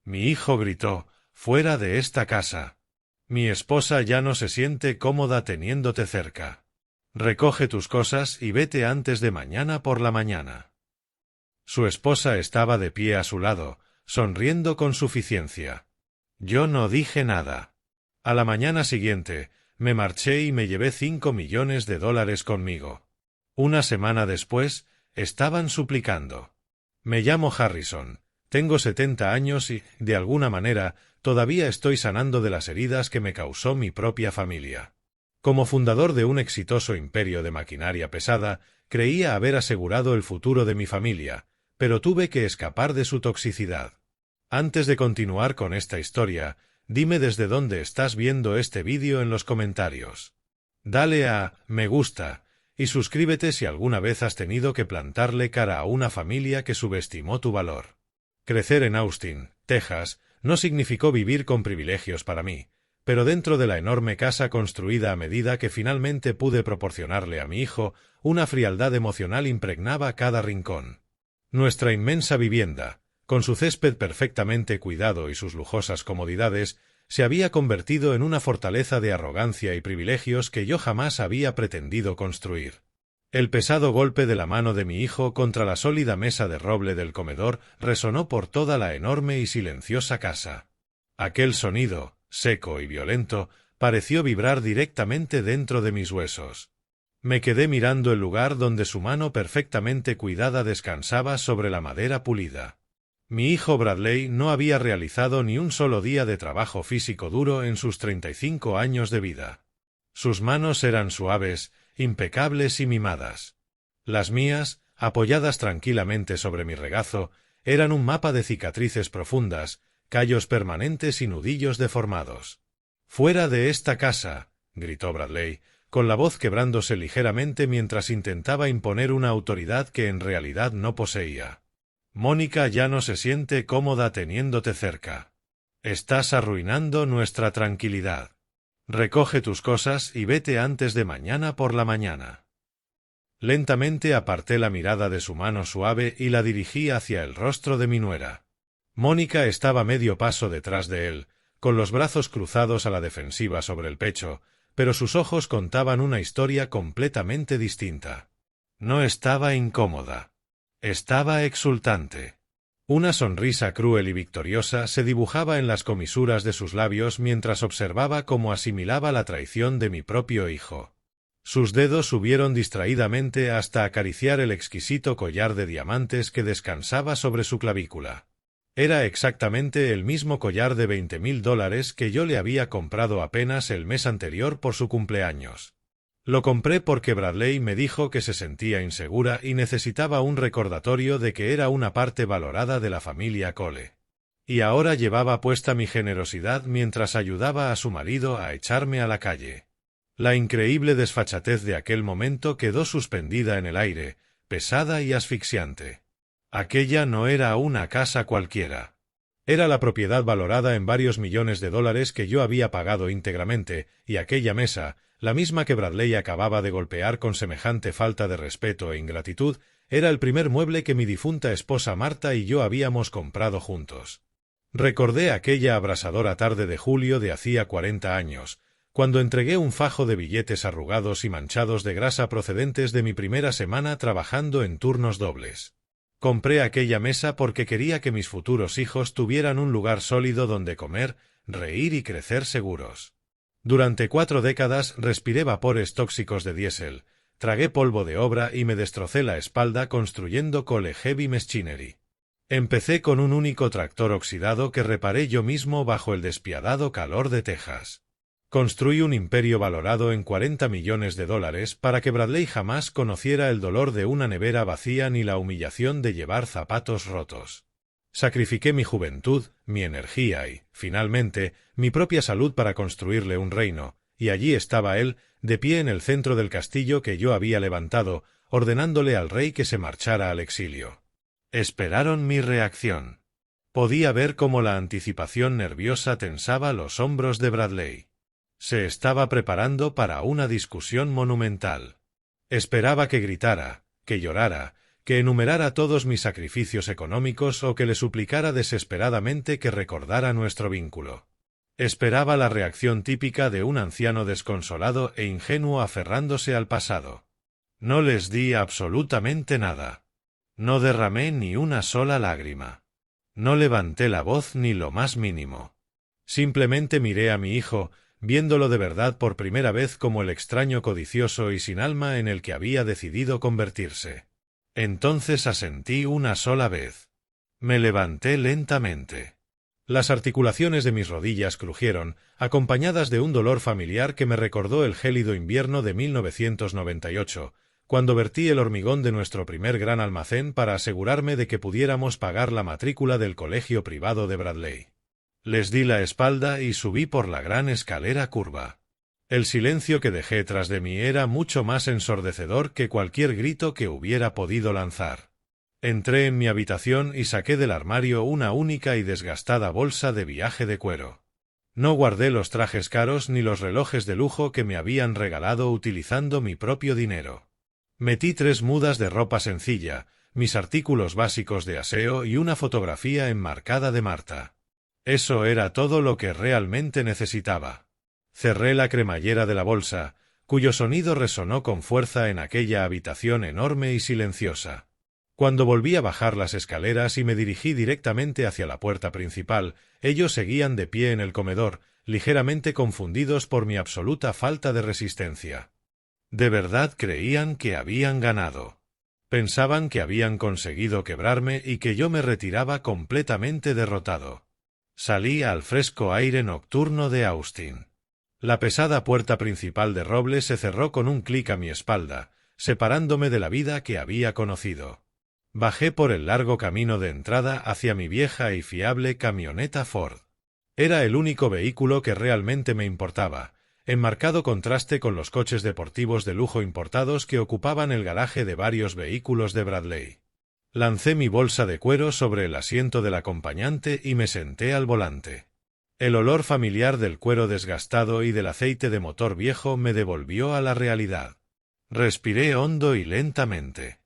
Mi hijo gritó, «¡Fuera de esta casa! Mi esposa ya no se siente cómoda teniéndote cerca. Recoge tus cosas y vete antes de mañana por la mañana». Su esposa estaba de pie a su lado, sonriendo con suficiencia. Yo no dije nada. A la mañana siguiente, me marché y me llevé $5 millones conmigo. Una semana después, estaban suplicando. Me llamo Harrison, tengo 70 años y, de alguna manera, todavía estoy sanando de las heridas que me causó mi propia familia. Como fundador de un exitoso imperio de maquinaria pesada, creía haber asegurado el futuro de mi familia, pero tuve que escapar de su toxicidad. Antes de continuar con esta historia, dime desde dónde estás viendo este vídeo en los comentarios. Dale a me gusta y suscríbete si alguna vez has tenido que plantarle cara a una familia que subestimó tu valor. Crecer en Austin, Texas, no significó vivir con privilegios para mí, pero dentro de la enorme casa construida a medida que finalmente pude proporcionarle a mi hijo, una frialdad emocional impregnaba cada rincón. Nuestra inmensa vivienda, con su césped perfectamente cuidado y sus lujosas comodidades, se había convertido en una fortaleza de arrogancia y privilegios que yo jamás había pretendido construir. El pesado golpe de la mano de mi hijo contra la sólida mesa de roble del comedor resonó por toda la enorme y silenciosa casa. Aquel sonido, seco y violento, pareció vibrar directamente dentro de mis huesos. Me quedé mirando el lugar donde su mano perfectamente cuidada descansaba sobre la madera pulida. Mi hijo Bradley no había realizado ni un solo día de trabajo físico duro en sus 35 años de vida. Sus manos eran suaves, impecables y mimadas. Las mías, apoyadas tranquilamente sobre mi regazo, eran un mapa de cicatrices profundas, callos permanentes y nudillos deformados. «¡Fuera de esta casa!», gritó Bradley, con la voz quebrándose ligeramente mientras intentaba imponer una autoridad que en realidad no poseía. «Mónica ya no se siente cómoda teniéndote cerca. Estás arruinando nuestra tranquilidad. Recoge tus cosas y vete antes de mañana por la mañana». Lentamente aparté la mirada de su mano suave y la dirigí hacia el rostro de mi nuera. Mónica estaba medio paso detrás de él, con los brazos cruzados a la defensiva sobre el pecho, pero sus ojos contaban una historia completamente distinta. No estaba incómoda. Estaba exultante. Una sonrisa cruel y victoriosa se dibujaba en las comisuras de sus labios mientras observaba cómo asimilaba la traición de mi propio hijo. Sus dedos subieron distraídamente hasta acariciar el exquisito collar de diamantes que descansaba sobre su clavícula. Era exactamente el mismo collar de $20,000 que yo le había comprado apenas el mes anterior por su cumpleaños. Lo compré porque Bradley me dijo que se sentía insegura y necesitaba un recordatorio de que era una parte valorada de la familia Cole. Y ahora llevaba puesta mi generosidad mientras ayudaba a su marido a echarme a la calle. La increíble desfachatez de aquel momento quedó suspendida en el aire, pesada y asfixiante. Aquella no era una casa cualquiera. Era la propiedad valorada en varios millones de dólares que yo había pagado íntegramente, y aquella mesa, la misma que Bradley acababa de golpear con semejante falta de respeto e ingratitud, era el primer mueble que mi difunta esposa Marta y yo habíamos comprado juntos. Recordé aquella abrasadora tarde de julio de hacía 40 años, cuando entregué un fajo de billetes arrugados y manchados de grasa procedentes de mi primera semana trabajando en turnos dobles. Compré aquella mesa porque quería que mis futuros hijos tuvieran un lugar sólido donde comer, reír y crecer seguros. Durante 4 décadas respiré vapores tóxicos de diésel, tragué polvo de obra y me destrocé la espalda construyendo Cole Heavy Machinery. Empecé con un único tractor oxidado que reparé yo mismo bajo el despiadado calor de Texas. Construí un imperio valorado en $40 millones para que Bradley jamás conociera el dolor de una nevera vacía ni la humillación de llevar zapatos rotos. Sacrifiqué mi juventud, mi energía y, finalmente, mi propia salud para construirle un reino, y allí estaba él, de pie en el centro del castillo que yo había levantado, ordenándole al rey que se marchara al exilio. Esperaron mi reacción. Podía ver cómo la anticipación nerviosa tensaba los hombros de Bradley. Se estaba preparando para una discusión monumental. Esperaba que gritara, que llorara, que enumerara todos mis sacrificios económicos o que le suplicara desesperadamente que recordara nuestro vínculo. Esperaba la reacción típica de un anciano desconsolado e ingenuo aferrándose al pasado. No les di absolutamente nada. No derramé ni una sola lágrima. No levanté la voz ni lo más mínimo. Simplemente miré a mi hijo, viéndolo de verdad por primera vez como el extraño codicioso y sin alma en el que había decidido convertirse. Entonces asentí una sola vez. Me levanté lentamente. Las articulaciones de mis rodillas crujieron, acompañadas de un dolor familiar que me recordó el gélido invierno de 1998, cuando vertí el hormigón de nuestro primer gran almacén para asegurarme de que pudiéramos pagar la matrícula del colegio privado de Bradley. Les di la espalda y subí por la gran escalera curva. El silencio que dejé tras de mí era mucho más ensordecedor que cualquier grito que hubiera podido lanzar. Entré en mi habitación y saqué del armario una única y desgastada bolsa de viaje de cuero. No guardé los trajes caros ni los relojes de lujo que me habían regalado utilizando mi propio dinero. Metí 3 mudas de ropa sencilla, mis artículos básicos de aseo y una fotografía enmarcada de Marta. Eso era todo lo que realmente necesitaba. Cerré la cremallera de la bolsa, cuyo sonido resonó con fuerza en aquella habitación enorme y silenciosa. Cuando volví a bajar las escaleras y me dirigí directamente hacia la puerta principal, ellos seguían de pie en el comedor, ligeramente confundidos por mi absoluta falta de resistencia. De verdad creían que habían ganado. Pensaban que habían conseguido quebrarme y que yo me retiraba completamente derrotado. Salí al fresco aire nocturno de Austin. La pesada puerta principal de roble se cerró con un clic a mi espalda, separándome de la vida que había conocido. Bajé por el largo camino de entrada hacia mi vieja y fiable camioneta Ford. Era el único vehículo que realmente me importaba, en marcado contraste con los coches deportivos de lujo importados que ocupaban el garaje de varios vehículos de Bradley. Lancé mi bolsa de cuero sobre el asiento del acompañante y me senté al volante. El olor familiar del cuero desgastado y del aceite de motor viejo me devolvió a la realidad. Respiré hondo y lentamente.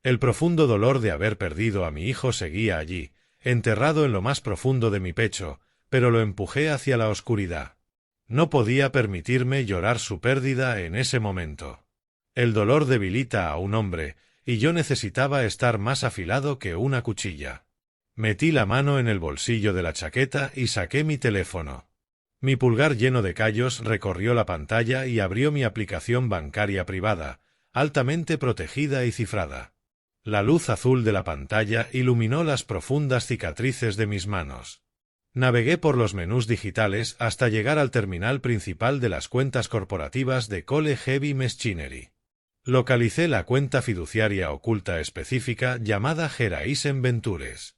El profundo dolor de haber perdido a mi hijo seguía allí, enterrado en lo más profundo de mi pecho, pero lo empujé hacia la oscuridad. No podía permitirme llorar su pérdida en ese momento. El dolor debilita a un hombre, y yo necesitaba estar más afilado que una cuchilla. Metí la mano en el bolsillo de la chaqueta y saqué mi teléfono. Mi pulgar lleno de callos recorrió la pantalla y abrió mi aplicación bancaria privada, altamente protegida y cifrada. La luz azul de la pantalla iluminó las profundas cicatrices de mis manos. Navegué por los menús digitales hasta llegar al terminal principal de las cuentas corporativas de Cole Heavy Machinery. Localicé la cuenta fiduciaria oculta específica llamada Geraisen Ventures.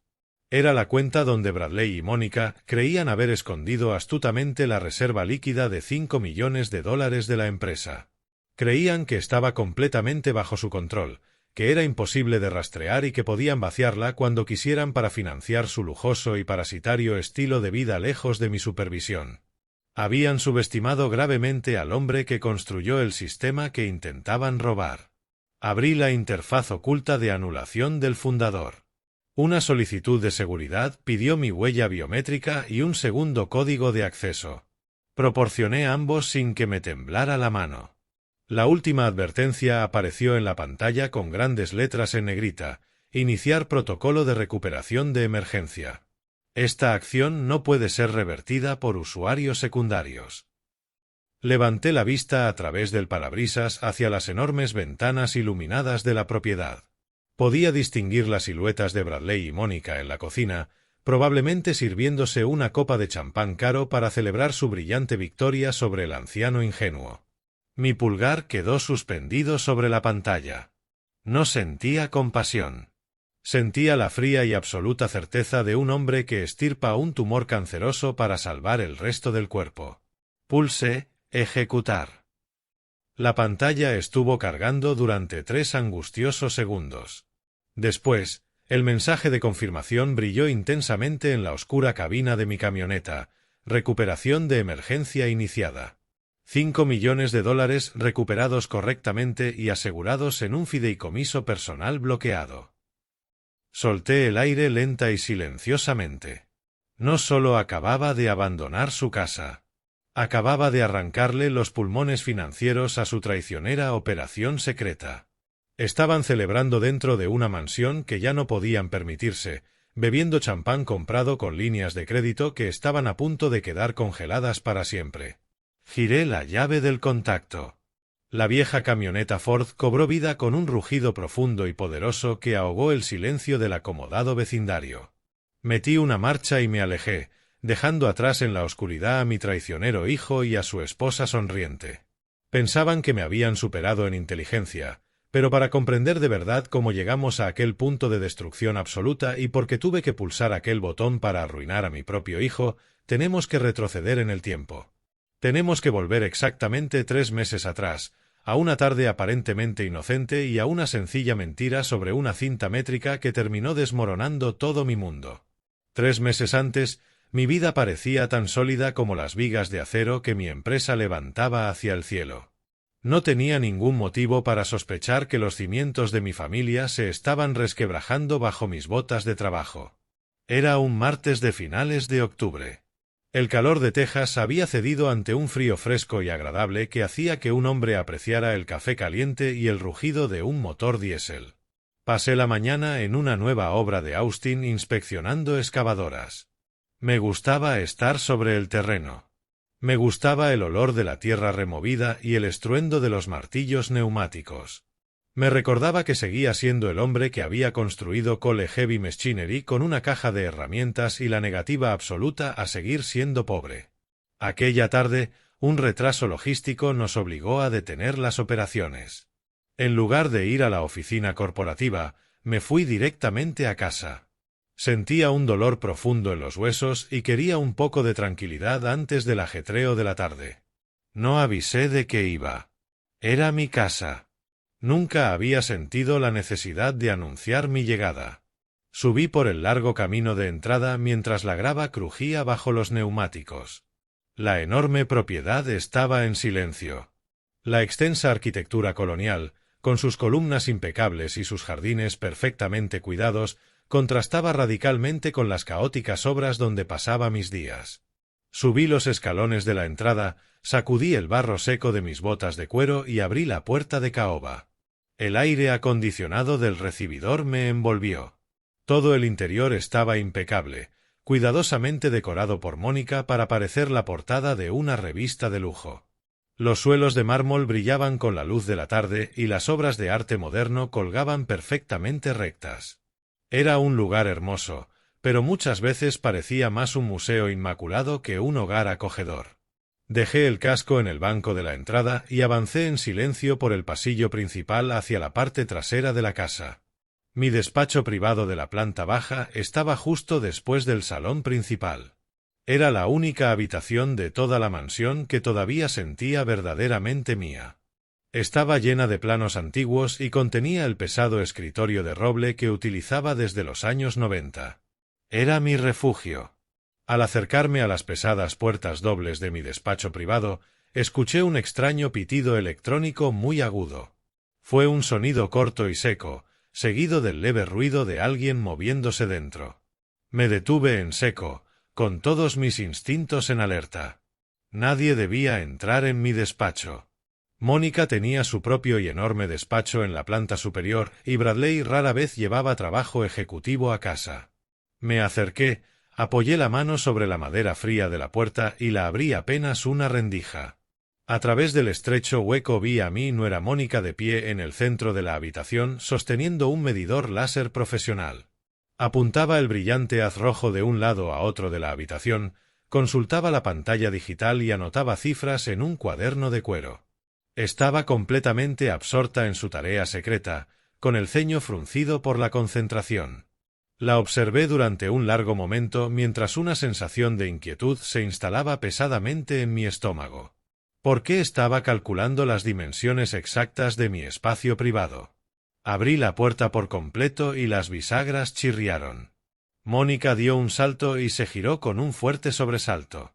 Era la cuenta donde Bradley y Mónica creían haber escondido astutamente la reserva líquida de $5 millones de la empresa. Creían que estaba completamente bajo su control, que era imposible de rastrear y que podían vaciarla cuando quisieran para financiar su lujoso y parasitario estilo de vida lejos de mi supervisión. Habían subestimado gravemente al hombre que construyó el sistema que intentaban robar. Abrí la interfaz oculta de anulación del fundador. Una solicitud de seguridad pidió mi huella biométrica y un segundo código de acceso. Proporcioné ambos sin que me temblara la mano. La última advertencia apareció en la pantalla con grandes letras en negrita: iniciar protocolo de recuperación de emergencia. Esta acción no puede ser revertida por usuarios secundarios. Levanté la vista a través del parabrisas hacia las enormes ventanas iluminadas de la propiedad. Podía distinguir las siluetas de Bradley y Mónica en la cocina, probablemente sirviéndose una copa de champán caro para celebrar su brillante victoria sobre el anciano ingenuo. Mi pulgar quedó suspendido sobre la pantalla. No sentía compasión. Sentía la fría y absoluta certeza de un hombre que extirpa un tumor canceroso para salvar el resto del cuerpo. Pulsé ejecutar. La pantalla estuvo cargando durante 3 angustiosos segundos. Después, el mensaje de confirmación brilló intensamente en la oscura cabina de mi camioneta: recuperación de emergencia iniciada. $5 millones recuperados correctamente y asegurados en un fideicomiso personal bloqueado. Solté el aire lenta y silenciosamente. No solo acababa de abandonar su casa. Acababa de arrancarle los pulmones financieros a su traicionera operación secreta. Estaban celebrando dentro de una mansión que ya no podían permitirse, bebiendo champán comprado con líneas de crédito que estaban a punto de quedar congeladas para siempre. Giré la llave del contacto. La vieja camioneta Ford cobró vida con un rugido profundo y poderoso que ahogó el silencio del acomodado vecindario. Metí una marcha y me alejé, dejando atrás en la oscuridad a mi traicionero hijo y a su esposa sonriente. Pensaban que me habían superado en inteligencia, pero para comprender de verdad cómo llegamos a aquel punto de destrucción absoluta y porque tuve que pulsar aquel botón para arruinar a mi propio hijo, tenemos que retroceder en el tiempo. Tenemos que volver exactamente 3 meses atrás, a una tarde aparentemente inocente y a una sencilla mentira sobre una cinta métrica que terminó desmoronando todo mi mundo. 3 meses antes, mi vida parecía tan sólida como las vigas de acero que mi empresa levantaba hacia el cielo. No tenía ningún motivo para sospechar que los cimientos de mi familia se estaban resquebrajando bajo mis botas de trabajo. Era un martes de finales de octubre. El calor de Texas había cedido ante un frío fresco y agradable que hacía que un hombre apreciara el café caliente y el rugido de un motor diésel. Pasé la mañana en una nueva obra de Austin inspeccionando excavadoras. Me gustaba estar sobre el terreno. Me gustaba el olor de la tierra removida y el estruendo de los martillos neumáticos. Me recordaba que seguía siendo el hombre que había construido Cole Heavy Machinery con una caja de herramientas y la negativa absoluta a seguir siendo pobre. Aquella tarde, un retraso logístico nos obligó a detener las operaciones. En lugar de ir a la oficina corporativa, me fui directamente a casa. Sentía un dolor profundo en los huesos y quería un poco de tranquilidad antes del ajetreo de la tarde. No avisé de que iba. Era mi casa. Nunca había sentido la necesidad de anunciar mi llegada. Subí por el largo camino de entrada mientras la grava crujía bajo los neumáticos. La enorme propiedad estaba en silencio. La extensa arquitectura colonial, con sus columnas impecables y sus jardines perfectamente cuidados, contrastaba radicalmente con las caóticas obras donde pasaba mis días. Subí los escalones de la entrada, sacudí el barro seco de mis botas de cuero y abrí la puerta de caoba. El aire acondicionado del recibidor me envolvió. Todo el interior estaba impecable, cuidadosamente decorado por Mónica para parecer la portada de una revista de lujo. Los suelos de mármol brillaban con la luz de la tarde y las obras de arte moderno colgaban perfectamente rectas. Era un lugar hermoso, pero muchas veces parecía más un museo inmaculado que un hogar acogedor. Dejé el casco en el banco de la entrada y avancé en silencio por el pasillo principal hacia la parte trasera de la casa. Mi despacho privado de la planta baja estaba justo después del salón principal. Era la única habitación de toda la mansión que todavía sentía verdaderamente mía. Estaba llena de planos antiguos y contenía el pesado escritorio de roble que utilizaba desde los años 90. Era mi refugio. Al acercarme a las pesadas puertas dobles de mi despacho privado, escuché un extraño pitido electrónico muy agudo. Fue un sonido corto y seco, seguido del leve ruido de alguien moviéndose dentro. Me detuve en seco, con todos mis instintos en alerta. Nadie debía entrar en mi despacho. Mónica tenía su propio y enorme despacho en la planta superior y Bradley rara vez llevaba trabajo ejecutivo a casa. Me acerqué, apoyé la mano sobre la madera fría de la puerta y la abrí apenas una rendija. A través del estrecho hueco vi a mi nuera Mónica de pie en el centro de la habitación sosteniendo un medidor láser profesional. Apuntaba el brillante haz rojo de un lado a otro de la habitación, consultaba la pantalla digital y anotaba cifras en un cuaderno de cuero. Estaba completamente absorta en su tarea secreta, con el ceño fruncido por la concentración. La observé durante un largo momento mientras una sensación de inquietud se instalaba pesadamente en mi estómago. ¿Por qué estaba calculando las dimensiones exactas de mi espacio privado? Abrí la puerta por completo y las bisagras chirriaron. Mónica dio un salto y se giró con un fuerte sobresalto.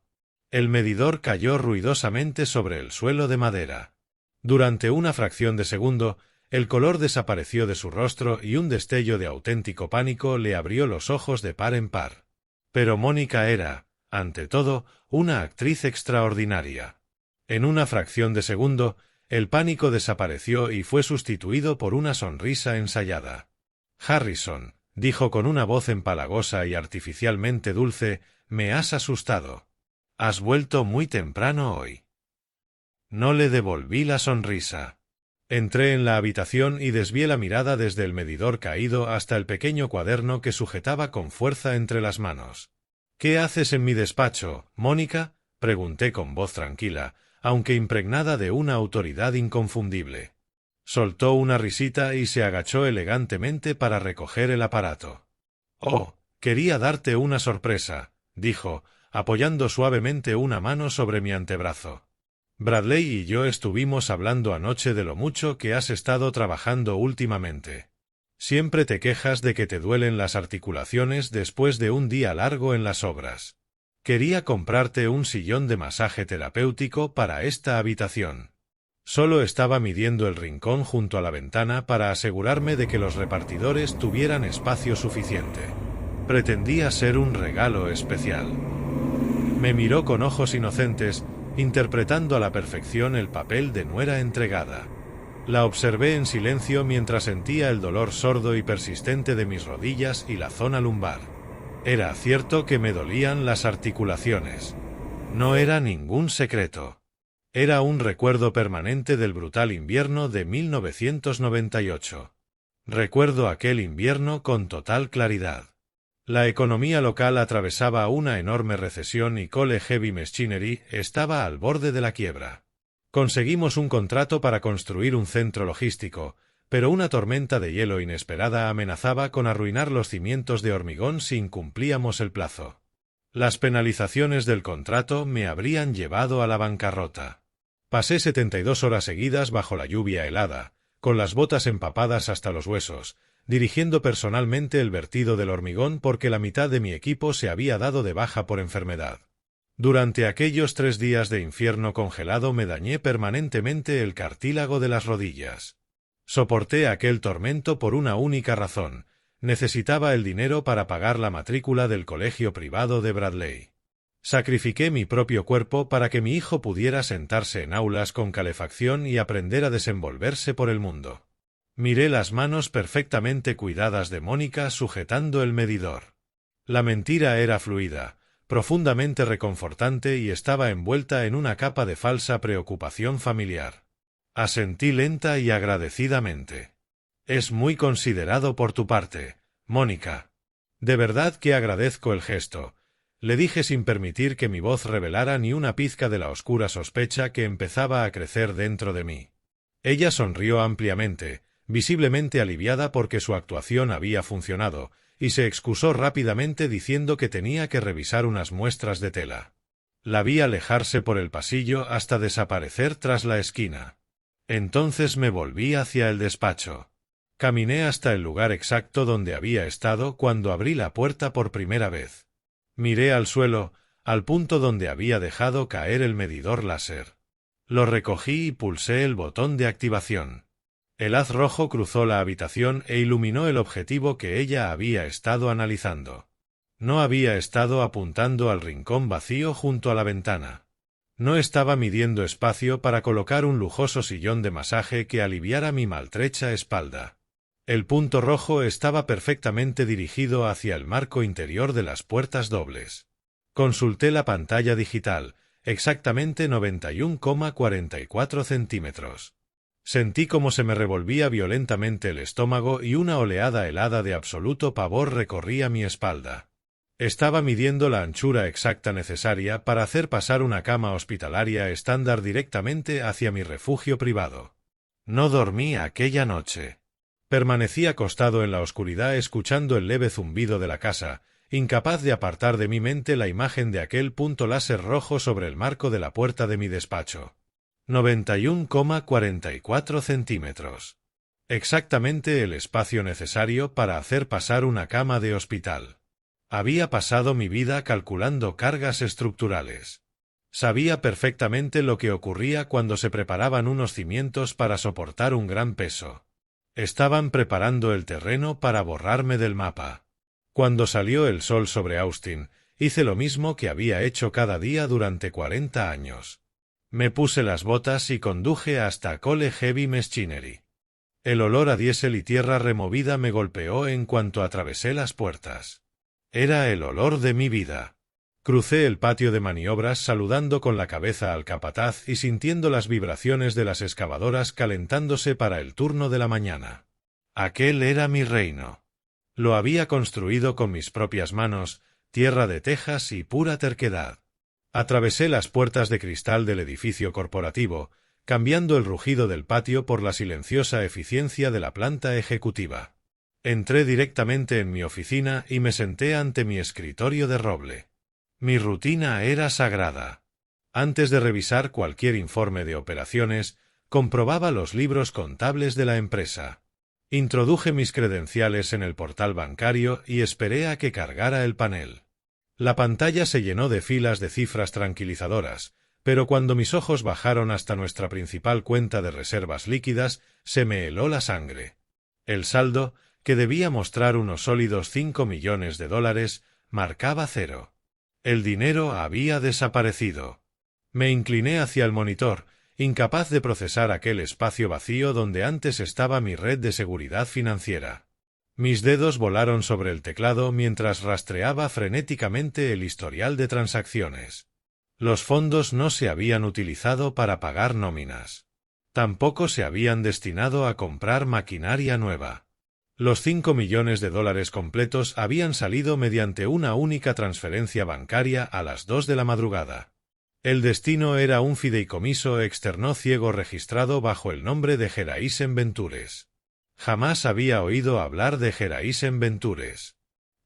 El medidor cayó ruidosamente sobre el suelo de madera. Durante una fracción de segundo, el color desapareció de su rostro y un destello de auténtico pánico le abrió los ojos de par en par. Pero Mónica era, ante todo, una actriz extraordinaria. En una fracción de segundo, el pánico desapareció y fue sustituido por una sonrisa ensayada. «Harrison», dijo con una voz empalagosa y artificialmente dulce, «me has asustado. Has vuelto muy temprano hoy». No le devolví la sonrisa. Entré en la habitación y desvié la mirada desde el medidor caído hasta el pequeño cuaderno que sujetaba con fuerza entre las manos. «¿Qué haces en mi despacho, Mónica?», pregunté con voz tranquila, aunque impregnada de una autoridad inconfundible. Soltó una risita y se agachó elegantemente para recoger el aparato. «Oh, quería darte una sorpresa», dijo, apoyando suavemente una mano sobre mi antebrazo. «Bradley y yo estuvimos hablando anoche de lo mucho que has estado trabajando últimamente. Siempre te quejas de que te duelen las articulaciones después de un día largo en las obras. Quería comprarte un sillón de masaje terapéutico para esta habitación». Solo estaba midiendo el rincón junto a la ventana para asegurarme de que los repartidores tuvieran espacio suficiente. Pretendía ser un regalo especial. Me miró con ojos inocentes, interpretando a la perfección el papel de nuera entregada. La observé en silencio mientras sentía el dolor sordo y persistente de mis rodillas y la zona lumbar. Era cierto que me dolían las articulaciones. No era ningún secreto. Era un recuerdo permanente del brutal invierno de 1998. Recuerdo aquel invierno con total claridad. La economía local atravesaba una enorme recesión y Cole Heavy Machinery estaba al borde de la quiebra. Conseguimos un contrato para construir un centro logístico, pero una tormenta de hielo inesperada amenazaba con arruinar los cimientos de hormigón si incumplíamos el plazo. Las penalizaciones del contrato me habrían llevado a la bancarrota. Pasé 72 horas seguidas bajo la lluvia helada, con las botas empapadas hasta los huesos, dirigiendo personalmente el vertido del hormigón porque la mitad de mi equipo se había dado de baja por enfermedad. Durante aquellos 3 días de infierno congelado me dañé permanentemente el cartílago de las rodillas. Soporté aquel tormento por una única razón: necesitaba el dinero para pagar la matrícula del colegio privado de Bradley. Sacrifiqué mi propio cuerpo para que mi hijo pudiera sentarse en aulas con calefacción y aprender a desenvolverse por el mundo. Miré las manos perfectamente cuidadas de Mónica sujetando el medidor. La mentira era fluida, profundamente reconfortante y estaba envuelta en una capa de falsa preocupación familiar. Asentí lenta y agradecidamente. «Es muy considerado por tu parte, Mónica. De verdad que agradezco el gesto», le dije sin permitir que mi voz revelara ni una pizca de la oscura sospecha que empezaba a crecer dentro de mí. Ella sonrió ampliamente, visiblemente aliviada porque su actuación había funcionado, y se excusó rápidamente diciendo que tenía que revisar unas muestras de tela. La vi alejarse por el pasillo hasta desaparecer tras la esquina. Entonces me volví hacia el despacho. Caminé hasta el lugar exacto donde había estado cuando abrí la puerta por primera vez. Miré al suelo, al punto donde había dejado caer el medidor láser. Lo recogí y pulsé el botón de activación. El haz rojo cruzó la habitación e iluminó el objetivo que ella había estado analizando. No había estado apuntando al rincón vacío junto a la ventana. No estaba midiendo espacio para colocar un lujoso sillón de masaje que aliviara mi maltrecha espalda. El punto rojo estaba perfectamente dirigido hacia el marco interior de las puertas dobles. Consulté la pantalla digital, exactamente 91,44 centímetros. Sentí como se me revolvía violentamente el estómago y una oleada helada de absoluto pavor recorría mi espalda. Estaba midiendo la anchura exacta necesaria para hacer pasar una cama hospitalaria estándar directamente hacia mi refugio privado. No dormí aquella noche. Permanecí acostado en la oscuridad escuchando el leve zumbido de la casa, incapaz de apartar de mi mente la imagen de aquel punto láser rojo sobre el marco de la puerta de mi despacho. 91,44 centímetros. Exactamente el espacio necesario para hacer pasar una cama de hospital. Había pasado mi vida calculando cargas estructurales. Sabía perfectamente lo que ocurría cuando se preparaban unos cimientos para soportar un gran peso. Estaban preparando el terreno para borrarme del mapa. Cuando salió el sol sobre Austin, hice lo mismo que había hecho cada día durante 40 años. Me puse las botas y conduje hasta Cole Heavy Machinery. El olor a diésel y tierra removida me golpeó en cuanto atravesé las puertas. Era el olor de mi vida. Crucé el patio de maniobras saludando con la cabeza al capataz y sintiendo las vibraciones de las excavadoras calentándose para el turno de la mañana. Aquel era mi reino. Lo había construido con mis propias manos, tierra de Texas y pura terquedad. Atravesé las puertas de cristal del edificio corporativo, cambiando el rugido del patio por la silenciosa eficiencia de la planta ejecutiva. Entré directamente en mi oficina y me senté ante mi escritorio de roble. Mi rutina era sagrada. Antes de revisar cualquier informe de operaciones, comprobaba los libros contables de la empresa. Introduje mis credenciales en el portal bancario y esperé a que cargara el panel. La pantalla se llenó de filas de cifras tranquilizadoras, pero cuando mis ojos bajaron hasta nuestra principal cuenta de reservas líquidas, se me heló la sangre. El saldo, que debía mostrar unos sólidos $5 millones, marcaba cero. El dinero había desaparecido. Me incliné hacia el monitor, incapaz de procesar aquel espacio vacío donde antes estaba mi red de seguridad financiera. Mis dedos volaron sobre el teclado mientras rastreaba frenéticamente el historial de transacciones. Los fondos no se habían utilizado para pagar nóminas. Tampoco se habían destinado a comprar maquinaria nueva. Los $5 millones completos habían salido mediante una única transferencia bancaria a las 2 de la madrugada. El destino era un fideicomiso externo ciego registrado bajo el nombre de Geraisen Ventures. Jamás había oído hablar de Geraisen Ventures.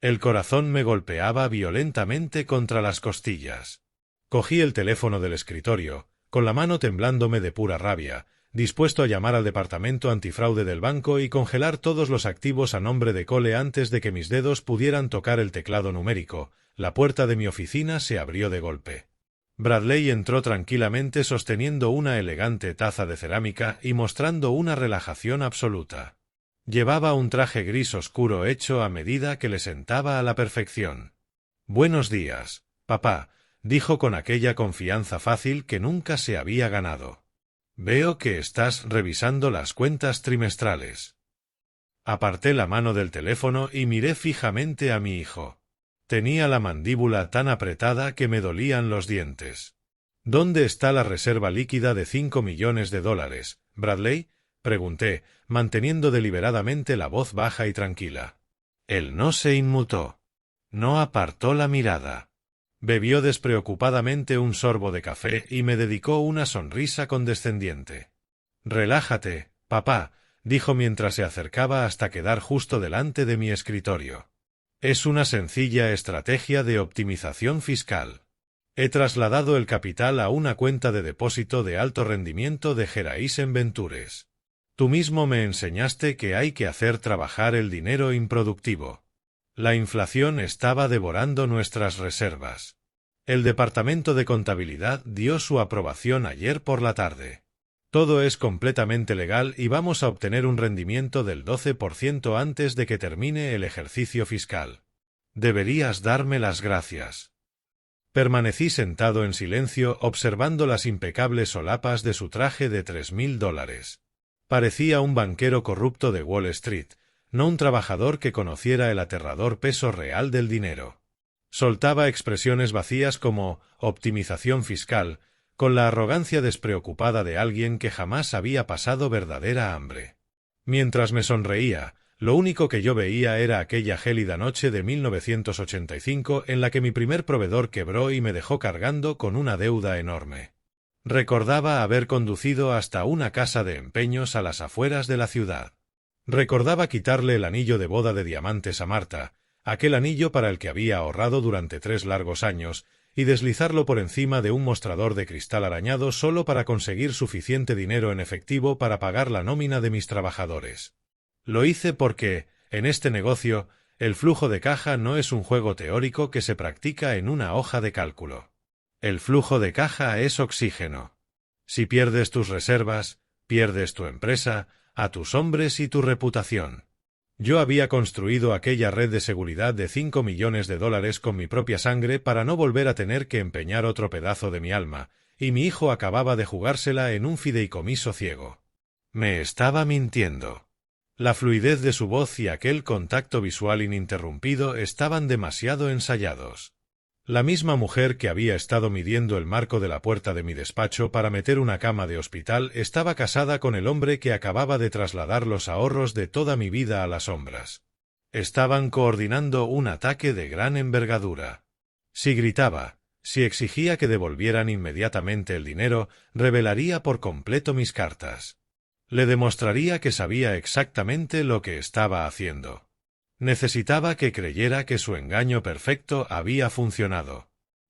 El corazón me golpeaba violentamente contra las costillas. Cogí el teléfono del escritorio, con la mano temblándome de pura rabia, dispuesto a llamar al departamento antifraude del banco y congelar todos los activos a nombre de Cole antes de que mis dedos pudieran tocar el teclado numérico. La puerta de mi oficina se abrió de golpe. Bradley entró tranquilamente sosteniendo una elegante taza de cerámica y mostrando una relajación absoluta. Llevaba un traje gris oscuro hecho a medida que le sentaba a la perfección. «Buenos días, papá», dijo con aquella confianza fácil que nunca se había ganado. «Veo que estás revisando las cuentas trimestrales». Aparté la mano del teléfono y miré fijamente a mi hijo. Tenía la mandíbula tan apretada que me dolían los dientes. «¿Dónde está la reserva líquida de $5 millones, Bradley?», pregunté, manteniendo deliberadamente la voz baja y tranquila. Él no se inmutó. No apartó la mirada. Bebió despreocupadamente un sorbo de café y me dedicó una sonrisa condescendiente. «Relájate, papá», dijo mientras se acercaba hasta quedar justo delante de mi escritorio. «Es una sencilla estrategia de optimización fiscal. He trasladado el capital a una cuenta de depósito de alto rendimiento de Geraisen Ventures. Tú mismo me enseñaste que hay que hacer trabajar el dinero improductivo. La inflación estaba devorando nuestras reservas. El departamento de contabilidad dio su aprobación ayer por la tarde. Todo es completamente legal y vamos a obtener un rendimiento del 12% antes de que termine el ejercicio fiscal. Deberías darme las gracias». Permanecí sentado en silencio observando las impecables solapas de su traje de $3.000. Parecía un banquero corrupto de Wall Street, no un trabajador que conociera el aterrador peso real del dinero. Soltaba expresiones vacías como optimización fiscal, con la arrogancia despreocupada de alguien que jamás había pasado verdadera hambre. Mientras me sonreía, lo único que yo veía era aquella gélida noche de 1985 en la que mi primer proveedor quebró y me dejó cargando con una deuda enorme. Recordaba haber conducido hasta una casa de empeños a las afueras de la ciudad. Recordaba quitarle el anillo de boda de diamantes a Marta, aquel anillo para el que había ahorrado durante 3 largos años, y deslizarlo por encima de un mostrador de cristal arañado solo para conseguir suficiente dinero en efectivo para pagar la nómina de mis trabajadores. Lo hice porque, en este negocio, el flujo de caja no es un juego teórico que se practica en una hoja de cálculo. El flujo de caja es oxígeno. Si pierdes tus reservas, pierdes tu empresa, a tus hombres y tu reputación. Yo había construido aquella red de seguridad de $5 millones con mi propia sangre para no volver a tener que empeñar otro pedazo de mi alma, y mi hijo acababa de jugársela en un fideicomiso ciego. Me estaba mintiendo. La fluidez de su voz y aquel contacto visual ininterrumpido estaban demasiado ensayados. La misma mujer que había estado midiendo el marco de la puerta de mi despacho para meter una cama de hospital estaba casada con el hombre que acababa de trasladar los ahorros de toda mi vida a las sombras. Estaban coordinando un ataque de gran envergadura. Si gritaba, si exigía que devolvieran inmediatamente el dinero, revelaría por completo mis cartas. Le demostraría que sabía exactamente lo que estaba haciendo. Necesitaba que creyera que su engaño perfecto había funcionado.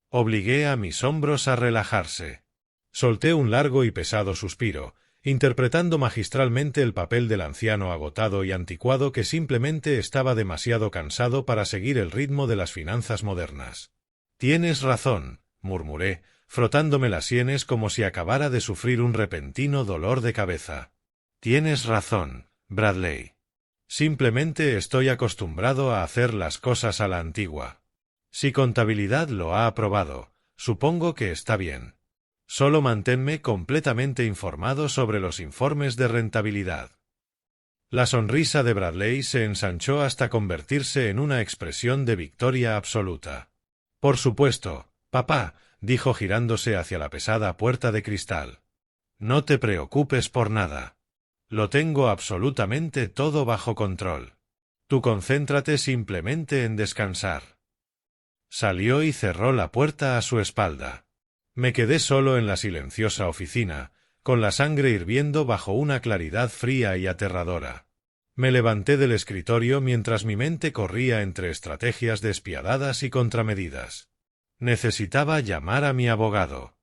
Obligué a mis hombros a relajarse. Solté un largo y pesado suspiro, interpretando magistralmente el papel del anciano agotado y anticuado que simplemente estaba demasiado cansado para seguir el ritmo de las finanzas modernas. «Tienes razón», murmuré, frotándome las sienes como si acabara de sufrir un repentino dolor de cabeza. «Tienes razón, Bradley. Simplemente estoy acostumbrado a hacer las cosas a la antigua. Si contabilidad lo ha aprobado, supongo que está bien. Solo manténme completamente informado sobre los informes de rentabilidad». La sonrisa de Bradley se ensanchó hasta convertirse en una expresión de victoria absoluta. «Por supuesto, papá», dijo girándose hacia la pesada puerta de cristal. «No te preocupes por nada. Lo tengo absolutamente todo bajo control. Tú concéntrate simplemente en descansar». Salió y cerró la puerta a su espalda. Me quedé solo en la silenciosa oficina, con la sangre hirviendo bajo una claridad fría y aterradora. Me levanté del escritorio mientras mi mente corría entre estrategias despiadadas y contramedidas. Necesitaba llamar a mi abogado.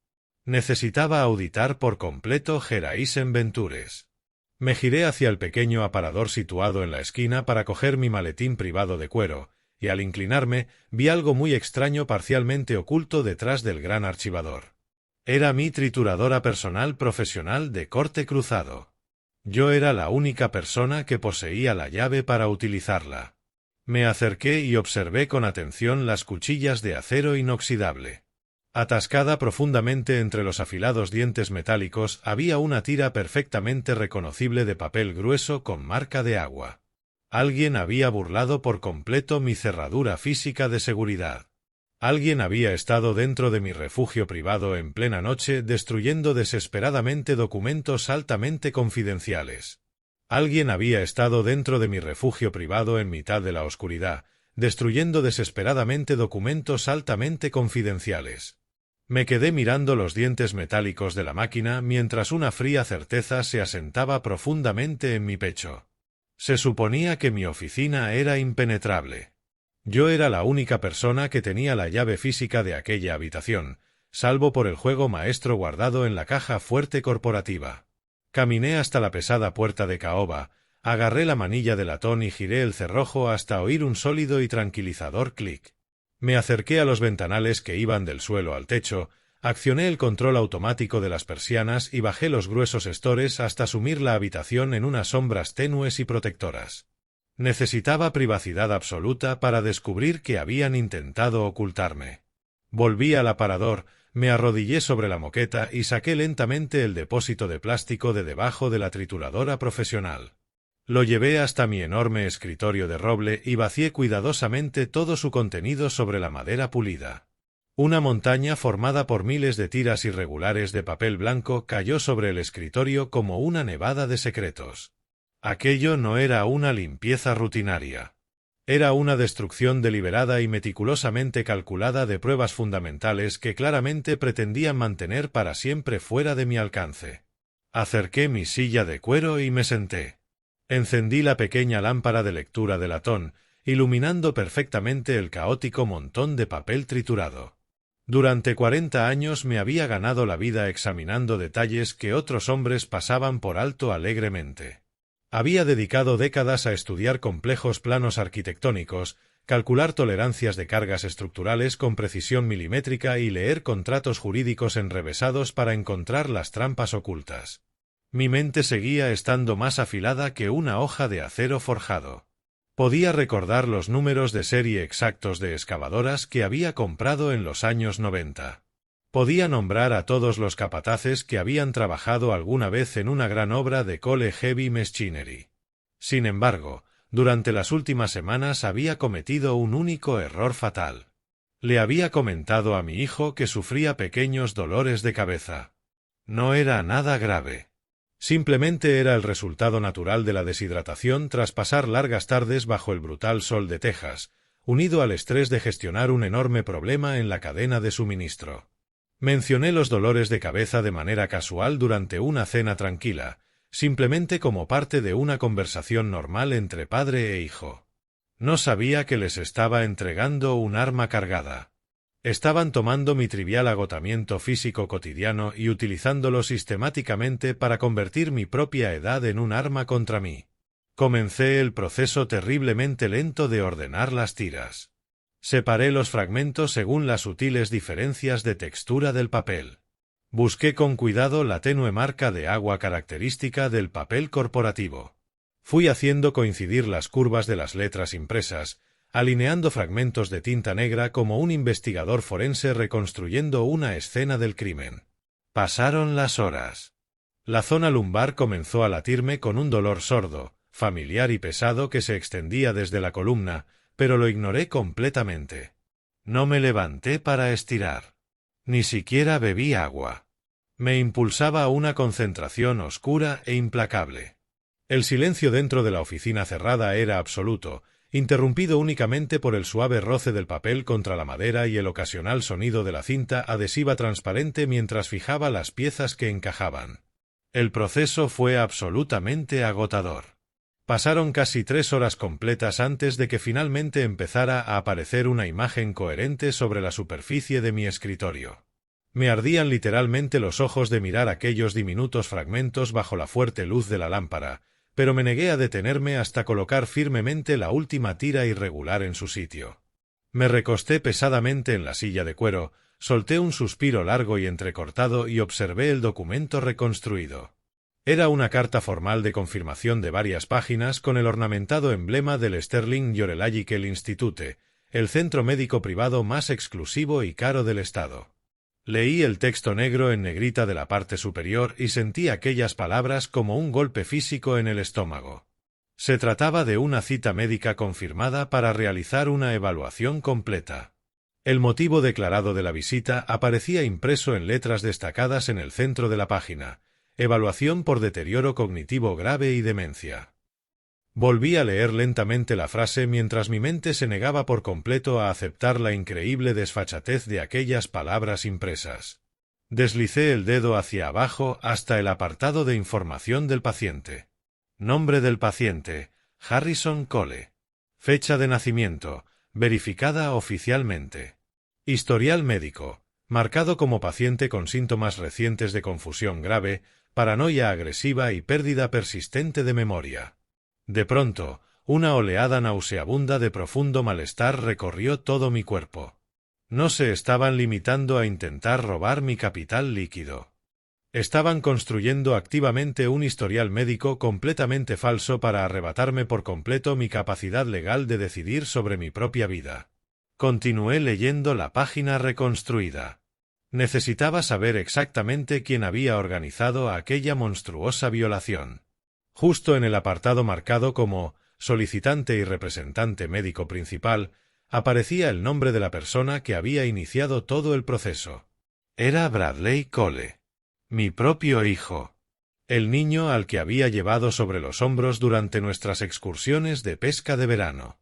Necesitaba auditar por completo Geraisen Ventures. Me giré hacia el pequeño aparador situado en la esquina para coger mi maletín privado de cuero, y al inclinarme vi algo muy extraño parcialmente oculto detrás del gran archivador. Era mi trituradora personal profesional de corte cruzado. Yo era la única persona que poseía la llave para utilizarla. Me acerqué y observé con atención las cuchillas de acero inoxidable. Atascada profundamente entre los afilados dientes metálicos había una tira perfectamente reconocible de papel grueso con marca de agua. Alguien había burlado por completo mi cerradura física de seguridad. Alguien había estado dentro de mi refugio privado en plena noche destruyendo desesperadamente documentos altamente confidenciales. Alguien había estado dentro de mi refugio privado en mitad de la oscuridad, destruyendo desesperadamente documentos altamente confidenciales. Me quedé mirando los dientes metálicos de la máquina mientras una fría certeza se asentaba profundamente en mi pecho. Se suponía que mi oficina era impenetrable. Yo era la única persona que tenía la llave física de aquella habitación, salvo por el juego maestro guardado en la caja fuerte corporativa. Caminé hasta la pesada puerta de caoba, agarré la manilla de latón y giré el cerrojo hasta oír un sólido y tranquilizador clic. Me acerqué a los ventanales que iban del suelo al techo, accioné el control automático de las persianas y bajé los gruesos estores hasta sumir la habitación en unas sombras tenues y protectoras. Necesitaba privacidad absoluta para descubrir que habían intentado ocultarme. Volví al aparador, me arrodillé sobre la moqueta y saqué lentamente el depósito de plástico de debajo de la trituradora profesional. Lo llevé hasta mi enorme escritorio de roble y vacié cuidadosamente todo su contenido sobre la madera pulida. Una montaña formada por miles de tiras irregulares de papel blanco cayó sobre el escritorio como una nevada de secretos. Aquello no era una limpieza rutinaria. Era una destrucción deliberada y meticulosamente calculada de pruebas fundamentales que claramente pretendían mantener para siempre fuera de mi alcance. Acerqué mi silla de cuero y me senté. Encendí la pequeña lámpara de lectura de latón, iluminando perfectamente el caótico montón de papel triturado. Durante 40 años me había ganado la vida examinando detalles que otros hombres pasaban por alto alegremente. Había dedicado décadas a estudiar complejos planos arquitectónicos, calcular tolerancias de cargas estructurales con precisión milimétrica y leer contratos jurídicos enrevesados para encontrar las trampas ocultas. Mi mente seguía estando más afilada que una hoja de acero forjado. Podía recordar los números de serie exactos de excavadoras que había comprado en los años 90. Podía nombrar a todos los capataces que habían trabajado alguna vez en una gran obra de Cole Heavy Machinery. Sin embargo, durante las últimas semanas había cometido un único error fatal. Le había comentado a mi hijo que sufría pequeños dolores de cabeza. No era nada grave. Simplemente era el resultado natural de la deshidratación tras pasar largas tardes bajo el brutal sol de Texas, unido al estrés de gestionar un enorme problema en la cadena de suministro. Mencioné los dolores de cabeza de manera casual durante una cena tranquila, simplemente como parte de una conversación normal entre padre e hijo. No sabía que les estaba entregando un arma cargada. Estaban tomando mi trivial agotamiento físico cotidiano y utilizándolo sistemáticamente para convertir mi propia edad en un arma contra mí. Comencé el proceso terriblemente lento de ordenar las tiras. Separé los fragmentos según las sutiles diferencias de textura del papel. Busqué con cuidado la tenue marca de agua característica del papel corporativo. Fui haciendo coincidir las curvas de las letras impresas, alineando fragmentos de tinta negra como un investigador forense reconstruyendo una escena del crimen. Pasaron las horas. La zona lumbar comenzó a latirme con un dolor sordo, familiar y pesado que se extendía desde la columna, pero lo ignoré completamente. No me levanté para estirar. Ni siquiera bebí agua. Me impulsaba una concentración oscura e implacable. El silencio dentro de la oficina cerrada era absoluto, interrumpido únicamente por el suave roce del papel contra la madera y el ocasional sonido de la cinta adhesiva transparente mientras fijaba las piezas que encajaban. El proceso fue absolutamente agotador. Pasaron casi 3 horas completas antes de que finalmente empezara a aparecer una imagen coherente sobre la superficie de mi escritorio. Me ardían literalmente los ojos de mirar aquellos diminutos fragmentos bajo la fuerte luz de la lámpara, pero me negué a detenerme hasta colocar firmemente la última tira irregular en su sitio. Me recosté pesadamente en la silla de cuero, solté un suspiro largo y entrecortado y observé el documento reconstruido. Era una carta formal de confirmación de varias páginas con el ornamentado emblema del Sterling Geological Institute, el centro médico privado más exclusivo y caro del estado. Leí el texto negro en negrita de la parte superior y sentí aquellas palabras como un golpe físico en el estómago. Se trataba de una cita médica confirmada para realizar una evaluación completa. El motivo declarado de la visita aparecía impreso en letras destacadas en el centro de la página: evaluación por deterioro cognitivo grave y demencia. Volví a leer lentamente la frase mientras mi mente se negaba por completo a aceptar la increíble desfachatez de aquellas palabras impresas. Deslicé el dedo hacia abajo hasta el apartado de información del paciente. Nombre del paciente: Harrison Cole. Fecha de nacimiento: verificada oficialmente. Historial médico: marcado como paciente con síntomas recientes de confusión grave, paranoia agresiva y pérdida persistente de memoria. De pronto, una oleada nauseabunda de profundo malestar recorrió todo mi cuerpo. No se estaban limitando a intentar robar mi capital líquido. Estaban construyendo activamente un historial médico completamente falso para arrebatarme por completo mi capacidad legal de decidir sobre mi propia vida. Continué leyendo la página reconstruida. Necesitaba saber exactamente quién había organizado aquella monstruosa violación. Justo en el apartado marcado como solicitante y representante médico principal, aparecía el nombre de la persona que había iniciado todo el proceso. Era Bradley Cole, mi propio hijo, el niño al que había llevado sobre los hombros durante nuestras excursiones de pesca de verano,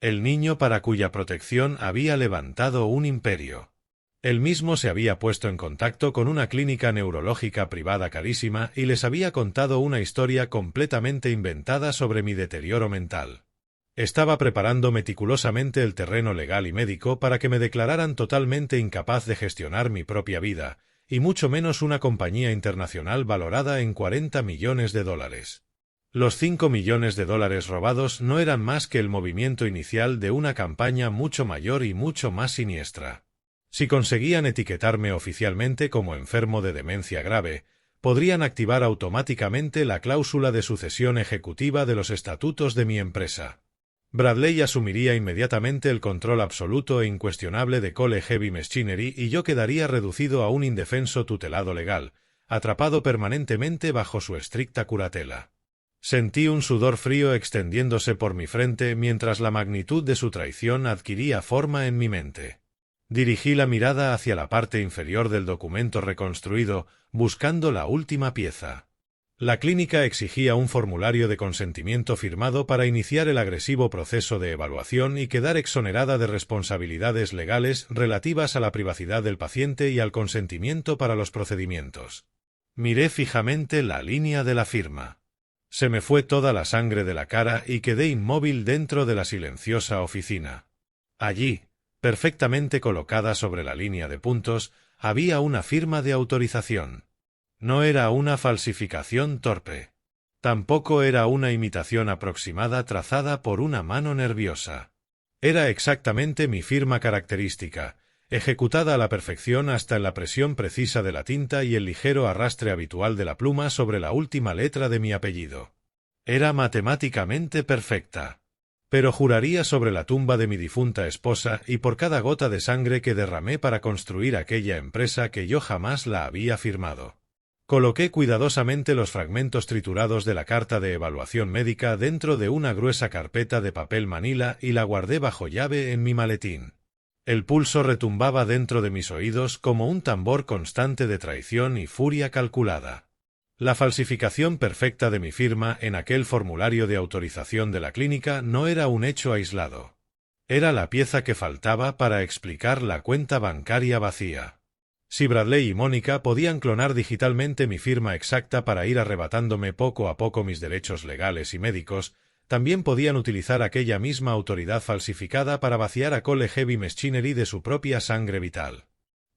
el niño para cuya protección había levantado un imperio. Él mismo se había puesto en contacto con una clínica neurológica privada carísima y les había contado una historia completamente inventada sobre mi deterioro mental. Estaba preparando meticulosamente el terreno legal y médico para que me declararan totalmente incapaz de gestionar mi propia vida, y mucho menos una compañía internacional valorada en $40 millones. Los 5 millones de dólares robados no eran más que el movimiento inicial de una campaña mucho mayor y mucho más siniestra. Si conseguían etiquetarme oficialmente como enfermo de demencia grave, podrían activar automáticamente la cláusula de sucesión ejecutiva de los estatutos de mi empresa. Bradley asumiría inmediatamente el control absoluto e incuestionable de Cole Heavy Machinery y yo quedaría reducido a un indefenso tutelado legal, atrapado permanentemente bajo su estricta curatela. Sentí un sudor frío extendiéndose por mi frente mientras la magnitud de su traición adquiría forma en mi mente. Dirigí la mirada hacia la parte inferior del documento reconstruido, buscando la última pieza. La clínica exigía un formulario de consentimiento firmado para iniciar el agresivo proceso de evaluación y quedar exonerada de responsabilidades legales relativas a la privacidad del paciente y al consentimiento para los procedimientos. Miré fijamente la línea de la firma. Se me fue toda la sangre de la cara y quedé inmóvil dentro de la silenciosa oficina. Allí, perfectamente colocada sobre la línea de puntos, había una firma de autorización. No era una falsificación torpe. Tampoco era una imitación aproximada trazada por una mano nerviosa. Era exactamente mi firma característica, ejecutada a la perfección hasta en la presión precisa de la tinta y el ligero arrastre habitual de la pluma sobre la última letra de mi apellido. Era matemáticamente perfecta. Pero juraría sobre la tumba de mi difunta esposa y por cada gota de sangre que derramé para construir aquella empresa que yo jamás la había firmado. Coloqué cuidadosamente los fragmentos triturados de la carta de evaluación médica dentro de una gruesa carpeta de papel manila y la guardé bajo llave en mi maletín. El pulso retumbaba dentro de mis oídos como un tambor constante de traición y furia calculada. La falsificación perfecta de mi firma en aquel formulario de autorización de la clínica no era un hecho aislado. Era la pieza que faltaba para explicar la cuenta bancaria vacía. Si Bradley y Mónica podían clonar digitalmente mi firma exacta para ir arrebatándome poco a poco mis derechos legales y médicos, también podían utilizar aquella misma autoridad falsificada para vaciar a Cole Heavy Machinery de su propia sangre vital.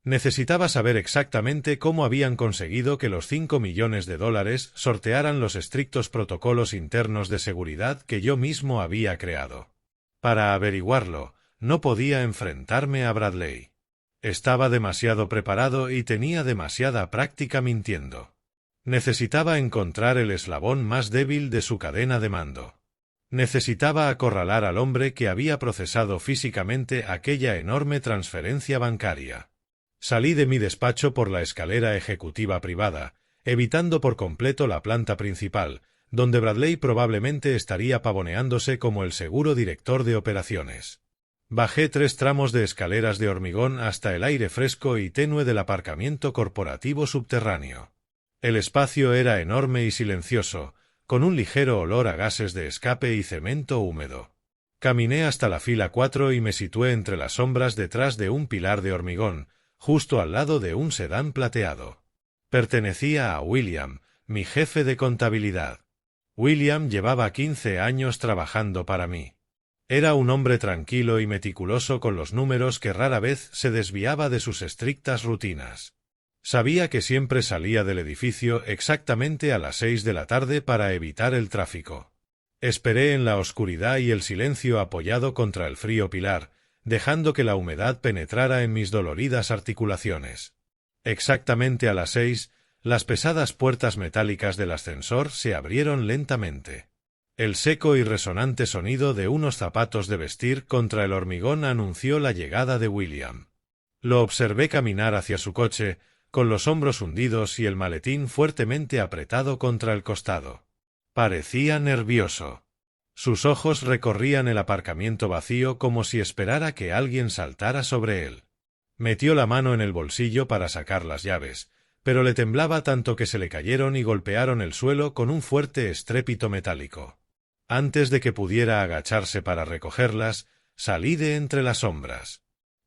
Necesitaba saber exactamente cómo habían conseguido que los 5 millones de dólares sortearan los estrictos protocolos internos de seguridad que yo mismo había creado. Para averiguarlo, no podía enfrentarme a Bradley. Estaba demasiado preparado y tenía demasiada práctica mintiendo. Necesitaba encontrar el eslabón más débil de su cadena de mando. Necesitaba acorralar al hombre que había procesado físicamente aquella enorme transferencia bancaria. Salí de mi despacho por la escalera ejecutiva privada, evitando por completo la planta principal, donde Bradley probablemente estaría pavoneándose como el seguro director de operaciones. Bajé 3 tramos de escaleras de hormigón hasta el aire fresco y tenue del aparcamiento corporativo subterráneo. El espacio era enorme y silencioso, con un ligero olor a gases de escape y cemento húmedo. Caminé hasta la fila 4 y me situé entre las sombras detrás de un pilar de hormigón, justo al lado de un sedán plateado. Pertenecía a William, mi jefe de contabilidad. William llevaba 15 años trabajando para mí. Era un hombre tranquilo y meticuloso con los números que rara vez se desviaba de sus estrictas rutinas. Sabía que siempre salía del edificio exactamente a las 6 de la tarde para evitar el tráfico. Esperé en la oscuridad y el silencio apoyado contra el frío pilar, dejando que la humedad penetrara en mis doloridas articulaciones. Exactamente a las 6, las pesadas puertas metálicas del ascensor se abrieron lentamente. El seco y resonante sonido de unos zapatos de vestir contra el hormigón anunció la llegada de William. Lo observé caminar hacia su coche, con los hombros hundidos y el maletín fuertemente apretado contra el costado. Parecía nervioso. Sus ojos recorrían el aparcamiento vacío como si esperara que alguien saltara sobre él. Metió la mano en el bolsillo para sacar las llaves, pero le temblaba tanto que se le cayeron y golpearon el suelo con un fuerte estrépito metálico. Antes de que pudiera agacharse para recogerlas, salí de entre las sombras.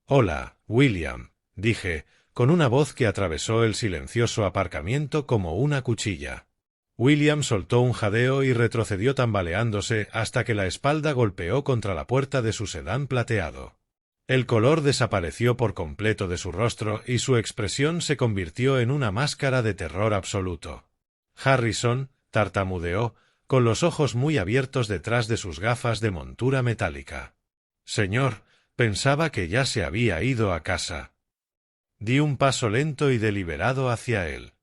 «Hola, William», dije, con una voz que atravesó el silencioso aparcamiento como una cuchilla. William soltó un jadeo y retrocedió tambaleándose hasta que la espalda golpeó contra la puerta de su sedán plateado. El color desapareció por completo de su rostro y su expresión se convirtió en una máscara de terror absoluto. «Harrison», tartamudeó, con los ojos muy abiertos detrás de sus gafas de montura metálica. Señor, pensaba que ya se había ido a casa. Di un paso lento y deliberado hacia él.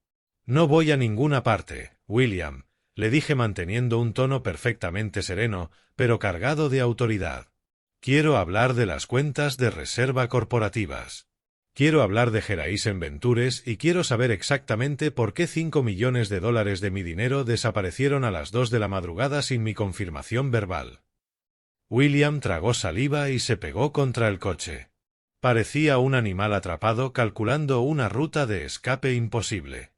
No voy a ninguna parte, William, le dije manteniendo un tono perfectamente sereno, pero cargado de autoridad. Quiero hablar de las cuentas de reserva corporativas. Quiero hablar de Geraisen Ventures y quiero saber exactamente por qué $5 millones de mi dinero desaparecieron a las 2 de la madrugada sin mi confirmación verbal. William tragó saliva y se pegó contra el coche. Parecía un animal atrapado calculando una ruta de escape imposible.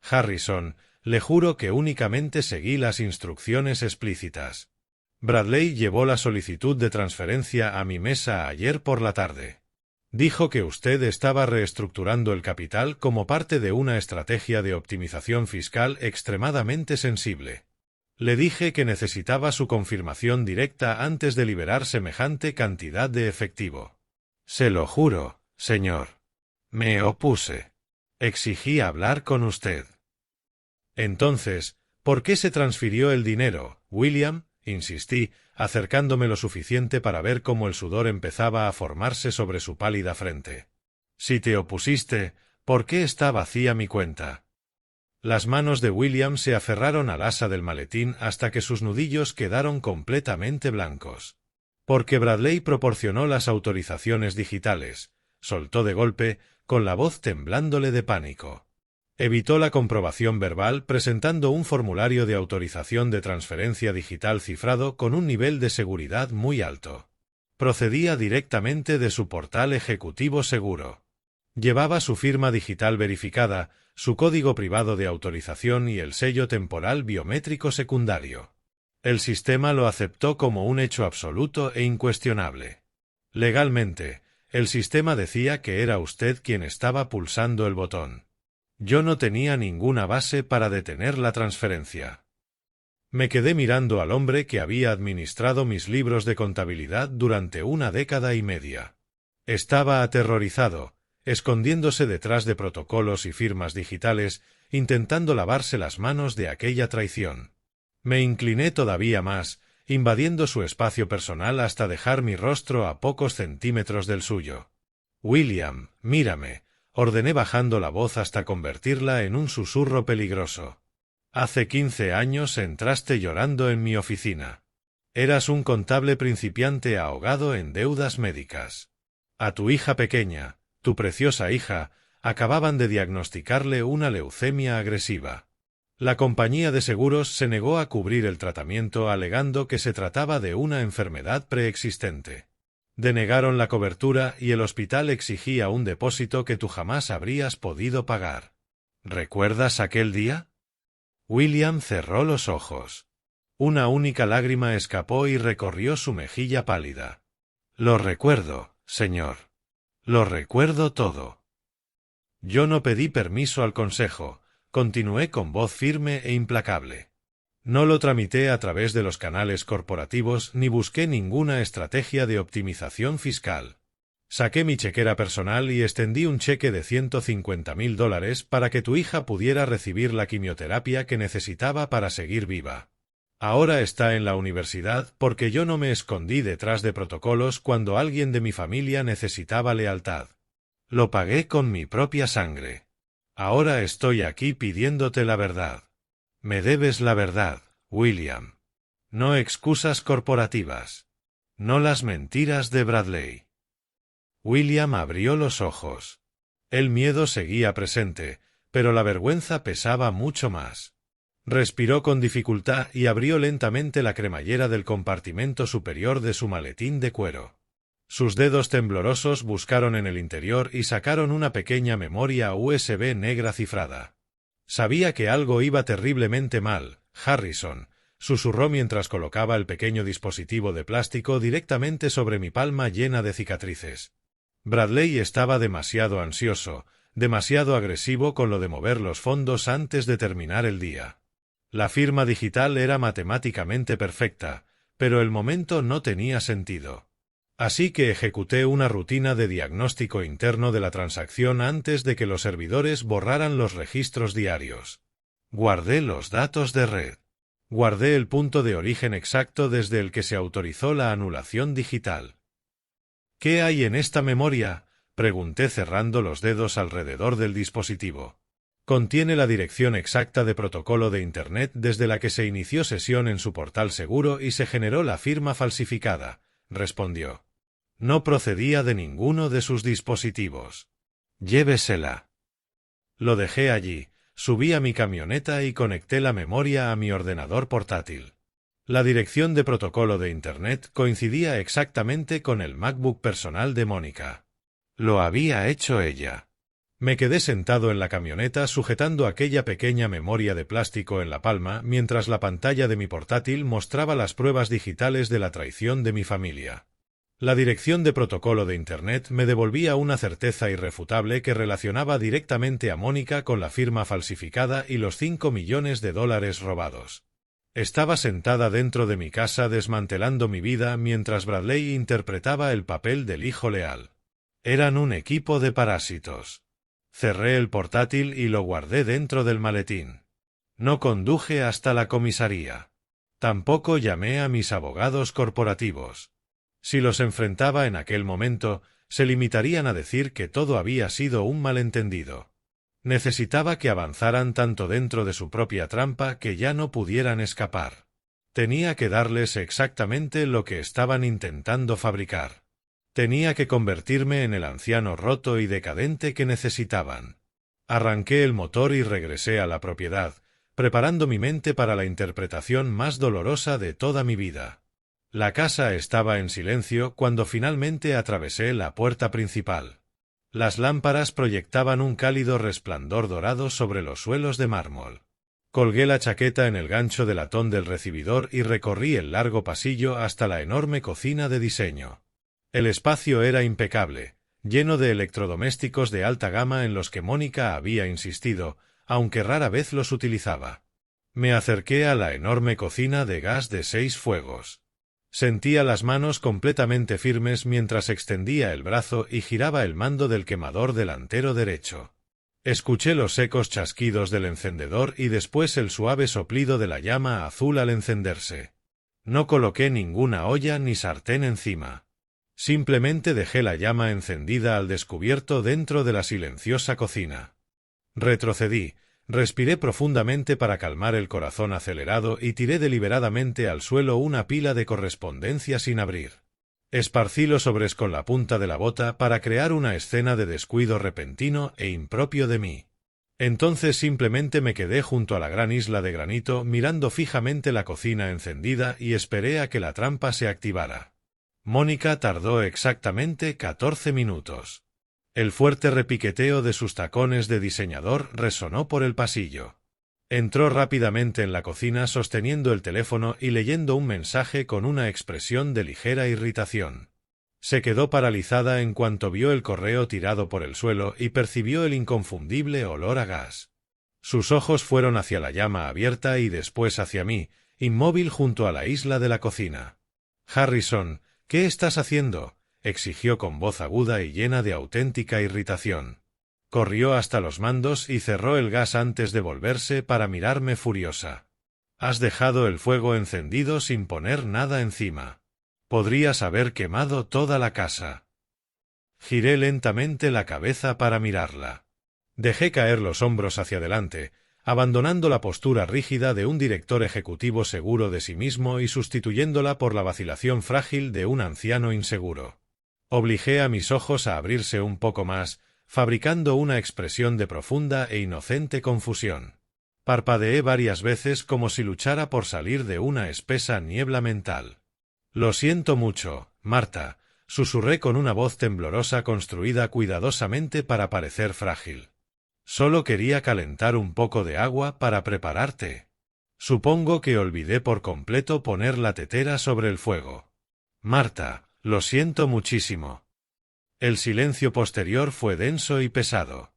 Harrison, le juro que únicamente seguí las instrucciones explícitas. Bradley llevó la solicitud de transferencia a mi mesa ayer por la tarde. Dijo que usted estaba reestructurando el capital como parte de una estrategia de optimización fiscal extremadamente sensible. Le dije que necesitaba su confirmación directa antes de liberar semejante cantidad de efectivo. Se lo juro, señor. Me opuse. Exigí hablar con usted. Entonces, ¿por qué se transfirió el dinero, William? Insistí, acercándome lo suficiente para ver cómo el sudor empezaba a formarse sobre su pálida frente. Si te opusiste, ¿por qué está vacía mi cuenta? Las manos de William se aferraron al asa del maletín hasta que sus nudillos quedaron completamente blancos. Porque Bradley proporcionó las autorizaciones digitales, soltó de golpe, con la voz temblándole de pánico. Evitó la comprobación verbal presentando un formulario de autorización de transferencia digital cifrado con un nivel de seguridad muy alto. Procedía directamente de su portal ejecutivo seguro. Llevaba su firma digital verificada, su código privado de autorización y el sello temporal biométrico secundario. El sistema lo aceptó como un hecho absoluto e incuestionable. Legalmente, el sistema decía que era usted quien estaba pulsando el botón. Yo no tenía ninguna base para detener la transferencia. Me quedé mirando al hombre que había administrado mis libros de contabilidad durante una década y media. Estaba aterrorizado, escondiéndose detrás de protocolos y firmas digitales, intentando lavarse las manos de aquella traición. Me incliné todavía más, invadiendo su espacio personal hasta dejar mi rostro a pocos centímetros del suyo. William, mírame, ordené bajando la voz hasta convertirla en un susurro peligroso. Hace 15 años entraste llorando en mi oficina. Eras un contable principiante ahogado en deudas médicas. A tu hija pequeña, tu preciosa hija, acababan de diagnosticarle una leucemia agresiva. La compañía de seguros se negó a cubrir el tratamiento alegando que se trataba de una enfermedad preexistente. Denegaron la cobertura y el hospital exigía un depósito que tú jamás habrías podido pagar. ¿Recuerdas aquel día? William cerró los ojos. Una única lágrima escapó y recorrió su mejilla pálida. Lo recuerdo, señor. Lo recuerdo todo. Yo no pedí permiso al consejo, continué con voz firme e implacable. No lo tramité a través de los canales corporativos ni busqué ninguna estrategia de optimización fiscal. Saqué mi chequera personal y extendí un cheque de $150.000 para que tu hija pudiera recibir la quimioterapia que necesitaba para seguir viva. Ahora está en la universidad porque yo no me escondí detrás de protocolos cuando alguien de mi familia necesitaba lealtad. Lo pagué con mi propia sangre. Ahora estoy aquí pidiéndote la verdad. Me debes la verdad, William. No excusas corporativas. No las mentiras de Bradley. William abrió los ojos. El miedo seguía presente, pero la vergüenza pesaba mucho más. Respiró con dificultad y abrió lentamente la cremallera del compartimento superior de su maletín de cuero. Sus dedos temblorosos buscaron en el interior y sacaron una pequeña memoria USB negra cifrada. Sabía que algo iba terriblemente mal, Harrison, susurró mientras colocaba el pequeño dispositivo de plástico directamente sobre mi palma llena de cicatrices. Bradley estaba demasiado ansioso, demasiado agresivo con lo de mover los fondos antes de terminar el día. La firma digital era matemáticamente perfecta, pero el momento no tenía sentido. Así que ejecuté una rutina de diagnóstico interno de la transacción antes de que los servidores borraran los registros diarios. Guardé los datos de red. Guardé el punto de origen exacto desde el que se autorizó la anulación digital. ¿Qué hay en esta memoria?, pregunté cerrando los dedos alrededor del dispositivo. Contiene la dirección exacta de protocolo de Internet desde la que se inició sesión en su portal seguro y se generó la firma falsificada, respondió. No procedía de ninguno de sus dispositivos. Llévesela. Lo dejé allí, subí a mi camioneta y conecté la memoria a mi ordenador portátil. La dirección de protocolo de Internet coincidía exactamente con el MacBook personal de Mónica. Lo había hecho ella. Me quedé sentado en la camioneta sujetando aquella pequeña memoria de plástico en la palma mientras la pantalla de mi portátil mostraba las pruebas digitales de la traición de mi familia. La dirección de protocolo de Internet me devolvía una certeza irrefutable que relacionaba directamente a Mónica con la firma falsificada y los $5 millones robados. Estaba sentada dentro de mi casa desmantelando mi vida mientras Bradley interpretaba el papel del hijo leal. Eran un equipo de parásitos. Cerré el portátil y lo guardé dentro del maletín. No conduje hasta la comisaría. Tampoco llamé a mis abogados corporativos. Si los enfrentaba en aquel momento, se limitarían a decir que todo había sido un malentendido. Necesitaba que avanzaran tanto dentro de su propia trampa que ya no pudieran escapar. Tenía que darles exactamente lo que estaban intentando fabricar. Tenía que convertirme en el anciano roto y decadente que necesitaban. Arranqué el motor y regresé a la propiedad, preparando mi mente para la interpretación más dolorosa de toda mi vida. La casa estaba en silencio cuando finalmente atravesé la puerta principal. Las lámparas proyectaban un cálido resplandor dorado sobre los suelos de mármol. Colgué la chaqueta en el gancho de latón del recibidor y recorrí el largo pasillo hasta la enorme cocina de diseño. El espacio era impecable, lleno de electrodomésticos de alta gama en los que Mónica había insistido, aunque rara vez los utilizaba. Me acerqué a la enorme cocina de gas de 6 fuegos. Sentía las manos completamente firmes mientras extendía el brazo y giraba el mando del quemador delantero derecho. Escuché los secos chasquidos del encendedor y después el suave soplido de la llama azul al encenderse. No coloqué ninguna olla ni sartén encima. Simplemente dejé la llama encendida al descubierto dentro de la silenciosa cocina. Retrocedí, respiré profundamente para calmar el corazón acelerado y tiré deliberadamente al suelo una pila de correspondencia sin abrir. Esparcí los sobres con la punta de la bota para crear una escena de descuido repentino e impropio de mí. Entonces simplemente me quedé junto a la gran isla de granito mirando fijamente la cocina encendida y esperé a que la trampa se activara. Mónica tardó exactamente 14 minutos. El fuerte repiqueteo de sus tacones de diseñador resonó por el pasillo. Entró rápidamente en la cocina sosteniendo el teléfono y leyendo un mensaje con una expresión de ligera irritación. Se quedó paralizada en cuanto vio el correo tirado por el suelo y percibió el inconfundible olor a gas. Sus ojos fueron hacia la llama abierta y después hacia mí, inmóvil junto a la isla de la cocina. «Harrison, ¿qué estás haciendo?», exigió con voz aguda y llena de auténtica irritación. Corrió hasta los mandos y cerró el gas antes de volverse para mirarme furiosa. «Has dejado el fuego encendido sin poner nada encima. Podrías haber quemado toda la casa». Giré lentamente la cabeza para mirarla. Dejé caer los hombros hacia adelante, abandonando la postura rígida de un director ejecutivo seguro de sí mismo y sustituyéndola por la vacilación frágil de un anciano inseguro. Obligé a mis ojos a abrirse un poco más, fabricando una expresión de profunda e inocente confusión. Parpadeé varias veces como si luchara por salir de una espesa niebla mental. «Lo siento mucho, Marta», susurré con una voz temblorosa construida cuidadosamente para parecer frágil. «Solo quería calentar un poco de agua para prepararte. Supongo que olvidé por completo poner la tetera sobre el fuego. Marta, lo siento muchísimo». El silencio posterior fue denso y pesado.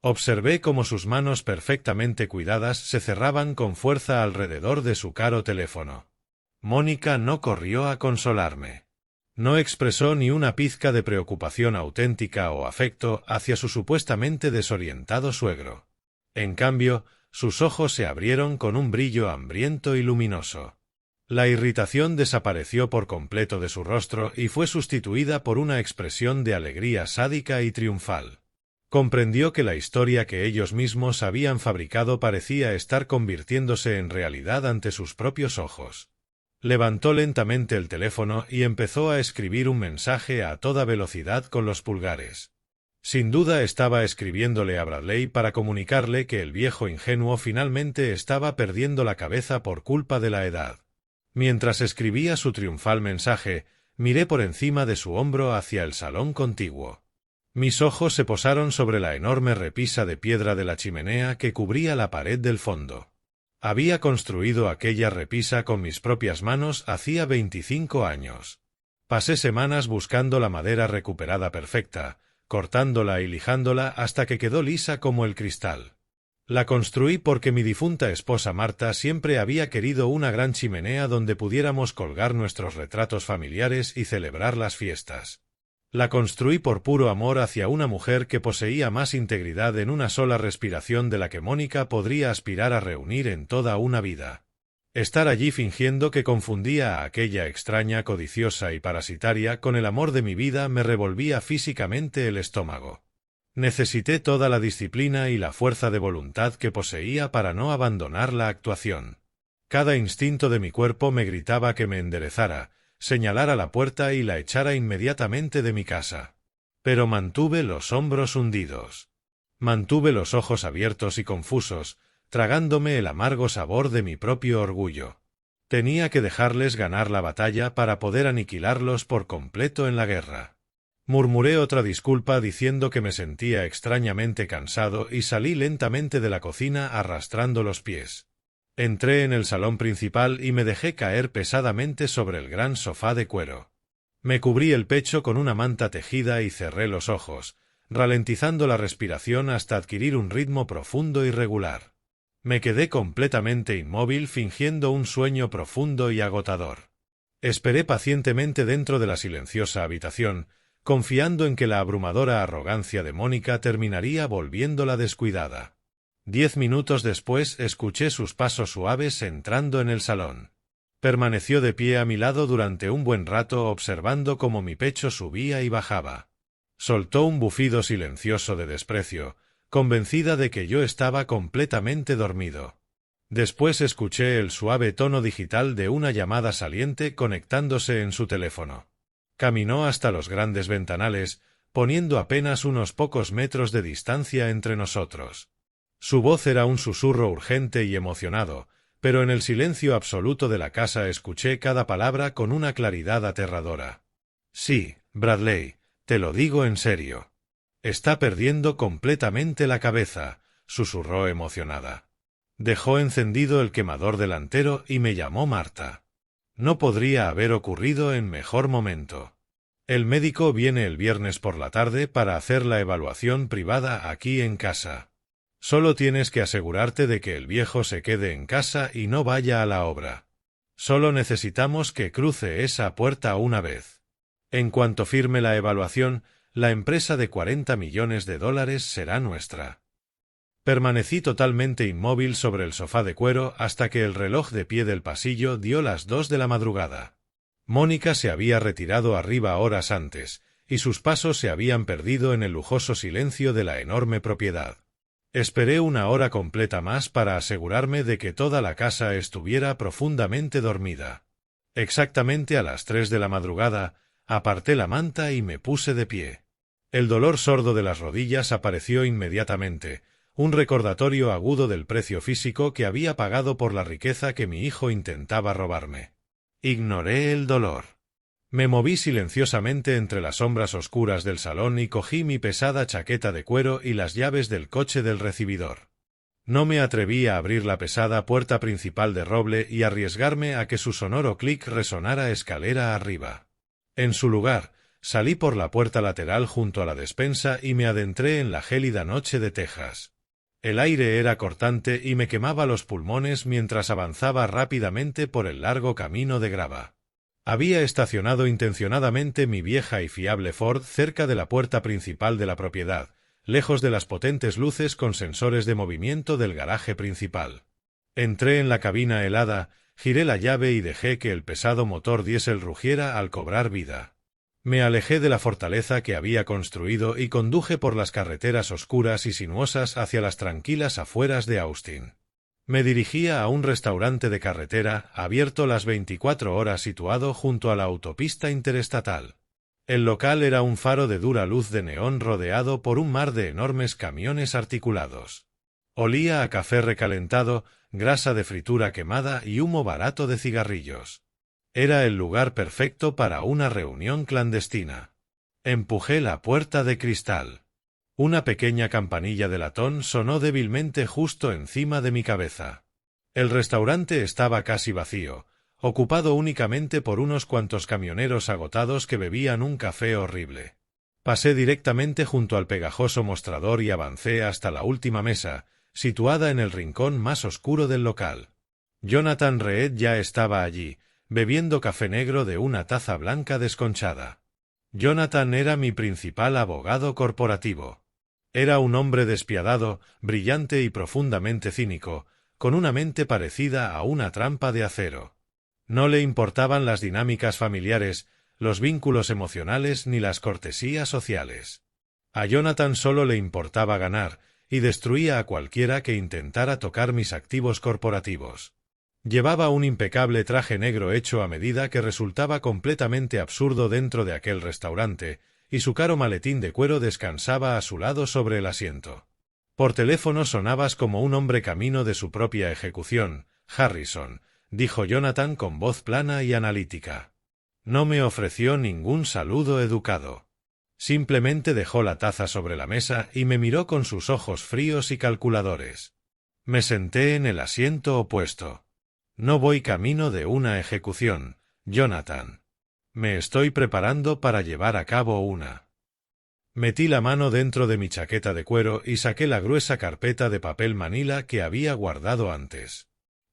Observé cómo sus manos perfectamente cuidadas se cerraban con fuerza alrededor de su caro teléfono. Mónica no corrió a consolarme. No expresó ni una pizca de preocupación auténtica o afecto hacia su supuestamente desorientado suegro. En cambio, Sus ojos se abrieron con un brillo hambriento y luminoso. La irritación desapareció por completo de su rostro y fue sustituida por una expresión de alegría sádica y triunfal. Comprendió que la historia que ellos mismos habían fabricado parecía estar convirtiéndose en realidad ante sus propios ojos. Levantó lentamente el teléfono y empezó a escribir un mensaje a toda velocidad con los pulgares. Sin duda estaba escribiéndole a Bradley para comunicarle que el viejo ingenuo finalmente estaba perdiendo la cabeza por culpa de la edad. Mientras escribía su triunfal mensaje, miré por encima de su hombro hacia el salón contiguo. Mis ojos se posaron sobre la enorme repisa de piedra de la chimenea que cubría la pared del fondo. Había construido aquella repisa con mis propias manos hacía 25 años. Pasé semanas buscando la madera recuperada perfecta, cortándola y lijándola hasta que quedó lisa como el cristal. La construí porque mi difunta esposa Marta siempre había querido una gran chimenea donde pudiéramos colgar nuestros retratos familiares y celebrar las fiestas. La construí por puro amor hacia una mujer que poseía más integridad en una sola respiración de la que Mónica podría aspirar a reunir en toda una vida. Estar allí fingiendo que confundía a aquella extraña, codiciosa y parasitaria con el amor de mi vida me revolvía físicamente el estómago. Necesité toda la disciplina y la fuerza de voluntad que poseía para no abandonar la actuación. Cada instinto de mi cuerpo me gritaba que me enderezara, señalara la puerta y la echara inmediatamente de mi casa. Pero mantuve los hombros hundidos. Mantuve los ojos abiertos y confusos, tragándome el amargo sabor de mi propio orgullo. Tenía que dejarles ganar la batalla para poder aniquilarlos por completo en la guerra. Murmuré otra disculpa diciendo que me sentía extrañamente cansado y salí lentamente de la cocina arrastrando los pies. Entré en el salón principal y me dejé caer pesadamente sobre el gran sofá de cuero. Me cubrí el pecho con una manta tejida y cerré los ojos, ralentizando la respiración hasta adquirir un ritmo profundo y regular. Me quedé completamente inmóvil fingiendo un sueño profundo y agotador. Esperé pacientemente dentro de la silenciosa habitación, confiando en que la abrumadora arrogancia de Mónica terminaría volviéndola descuidada. 10 minutos después escuché sus pasos suaves entrando en el salón. Permaneció de pie a mi lado durante un buen rato observando cómo mi pecho subía y bajaba. Soltó un bufido silencioso de desprecio, convencida de que yo estaba completamente dormido. Después escuché el suave tono digital de una llamada saliente conectándose en su teléfono. Caminó hasta los grandes ventanales, poniendo apenas unos pocos metros de distancia entre nosotros. Su voz era un susurro urgente y emocionado, pero en el silencio absoluto de la casa escuché cada palabra con una claridad aterradora. Sí, Bradley, te lo digo en serio. Está perdiendo completamente la cabeza, susurró emocionada. Dejó encendido el quemador delantero y me llamó Marta. No podría haber ocurrido en mejor momento. El médico viene el viernes por la tarde para hacer la evaluación privada aquí en casa. Solo tienes que asegurarte de que el viejo se quede en casa y no vaya a la obra. Solo necesitamos que cruce esa puerta una vez. En cuanto firme la evaluación, la empresa de $40 millones será nuestra. Permanecí totalmente inmóvil sobre el sofá de cuero hasta que el reloj de pie del pasillo dio las 2 de la madrugada. Mónica se había retirado arriba horas antes, y sus pasos se habían perdido en el lujoso silencio de la enorme propiedad. Esperé una hora completa más para asegurarme de que toda la casa estuviera profundamente dormida. Exactamente a las 3 de la madrugada, aparté la manta y me puse de pie. El dolor sordo de las rodillas apareció inmediatamente, un recordatorio agudo del precio físico que había pagado por la riqueza que mi hijo intentaba robarme. Ignoré el dolor. Me moví silenciosamente entre las sombras oscuras del salón y cogí mi pesada chaqueta de cuero y las llaves del coche del recibidor. No me atreví a abrir la pesada puerta principal de roble y arriesgarme a que su sonoro clic resonara escalera arriba. En su lugar, salí por la puerta lateral junto a la despensa y me adentré en la gélida noche de Texas. El aire era cortante y me quemaba los pulmones mientras avanzaba rápidamente por el largo camino de grava. Había estacionado intencionadamente mi vieja y fiable Ford cerca de la puerta principal de la propiedad, lejos de las potentes luces con sensores de movimiento del garaje principal. Entré en la cabina helada, giré la llave y dejé que el pesado motor diésel rugiera al cobrar vida. Me alejé de la fortaleza que había construido y conduje por las carreteras oscuras y sinuosas hacia las tranquilas afueras de Austin. Me dirigía a un restaurante de carretera, abierto las 24 horas situado junto a la autopista interestatal. El local era un faro de dura luz de neón rodeado por un mar de enormes camiones articulados. Olía a café recalentado, grasa de fritura quemada y humo barato de cigarrillos. Era el lugar perfecto para una reunión clandestina. Empujé la puerta de cristal. Una pequeña campanilla de latón sonó débilmente justo encima de mi cabeza. El restaurante estaba casi vacío, ocupado únicamente por unos cuantos camioneros agotados que bebían un café horrible. Pasé directamente junto al pegajoso mostrador y avancé hasta la última mesa, situada en el rincón más oscuro del local. Jonathan Reed ya estaba allí, bebiendo café negro de una taza blanca desconchada. Jonathan era mi principal abogado corporativo. Era un hombre despiadado, brillante y profundamente cínico, con una mente parecida a una trampa de acero. No le importaban las dinámicas familiares, los vínculos emocionales ni las cortesías sociales. A Jonathan solo le importaba ganar, y destruía a cualquiera que intentara tocar mis activos corporativos. Llevaba un impecable traje negro hecho a medida que resultaba completamente absurdo dentro de aquel restaurante, y su caro maletín de cuero descansaba a su lado sobre el asiento. Por teléfono sonabas como un hombre camino de su propia ejecución, Harrison, dijo Jonathan con voz plana y analítica. No me ofreció ningún saludo educado. Simplemente dejó la taza sobre la mesa y me miró con sus ojos fríos y calculadores. Me senté en el asiento opuesto. No voy camino de una ejecución, Jonathan. Me estoy preparando para llevar a cabo una. Metí la mano dentro de mi chaqueta de cuero y saqué la gruesa carpeta de papel manila que había guardado antes.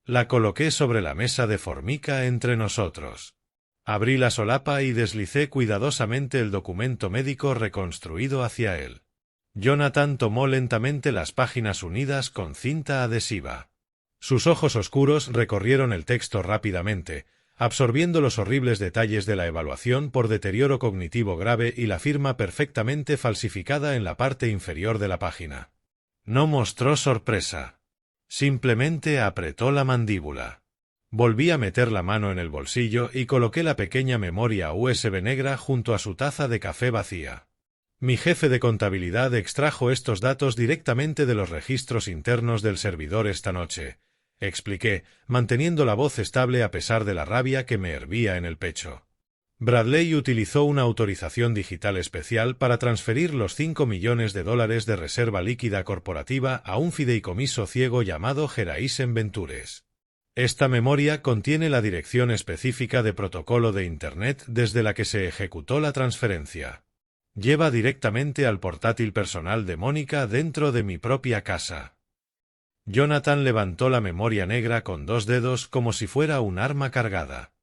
La coloqué sobre la mesa de formica entre nosotros. Abrí la solapa y deslicé cuidadosamente el documento médico reconstruido hacia él. Jonathan tomó lentamente las páginas unidas con cinta adhesiva. Sus ojos oscuros recorrieron el texto rápidamente, absorbiendo los horribles detalles de la evaluación por deterioro cognitivo grave y la firma perfectamente falsificada en la parte inferior de la página. No mostró sorpresa. Simplemente apretó la mandíbula. Volví a meter la mano en el bolsillo y coloqué la pequeña memoria USB negra junto a su taza de café vacía. Mi jefe de contabilidad extrajo estos datos directamente de los registros internos del servidor esta noche, expliqué, manteniendo la voz estable a pesar de la rabia que me hervía en el pecho. Bradley utilizó una autorización digital especial para transferir los $5 millones de reserva líquida corporativa a un fideicomiso ciego llamado Geraisen Ventures. Esta memoria contiene la dirección específica de protocolo de Internet desde la que se ejecutó la transferencia. Lleva directamente al portátil personal de Mónica dentro de mi propia casa. Jonathan levantó la memoria negra con 2 dedos como si fuera un arma cargada.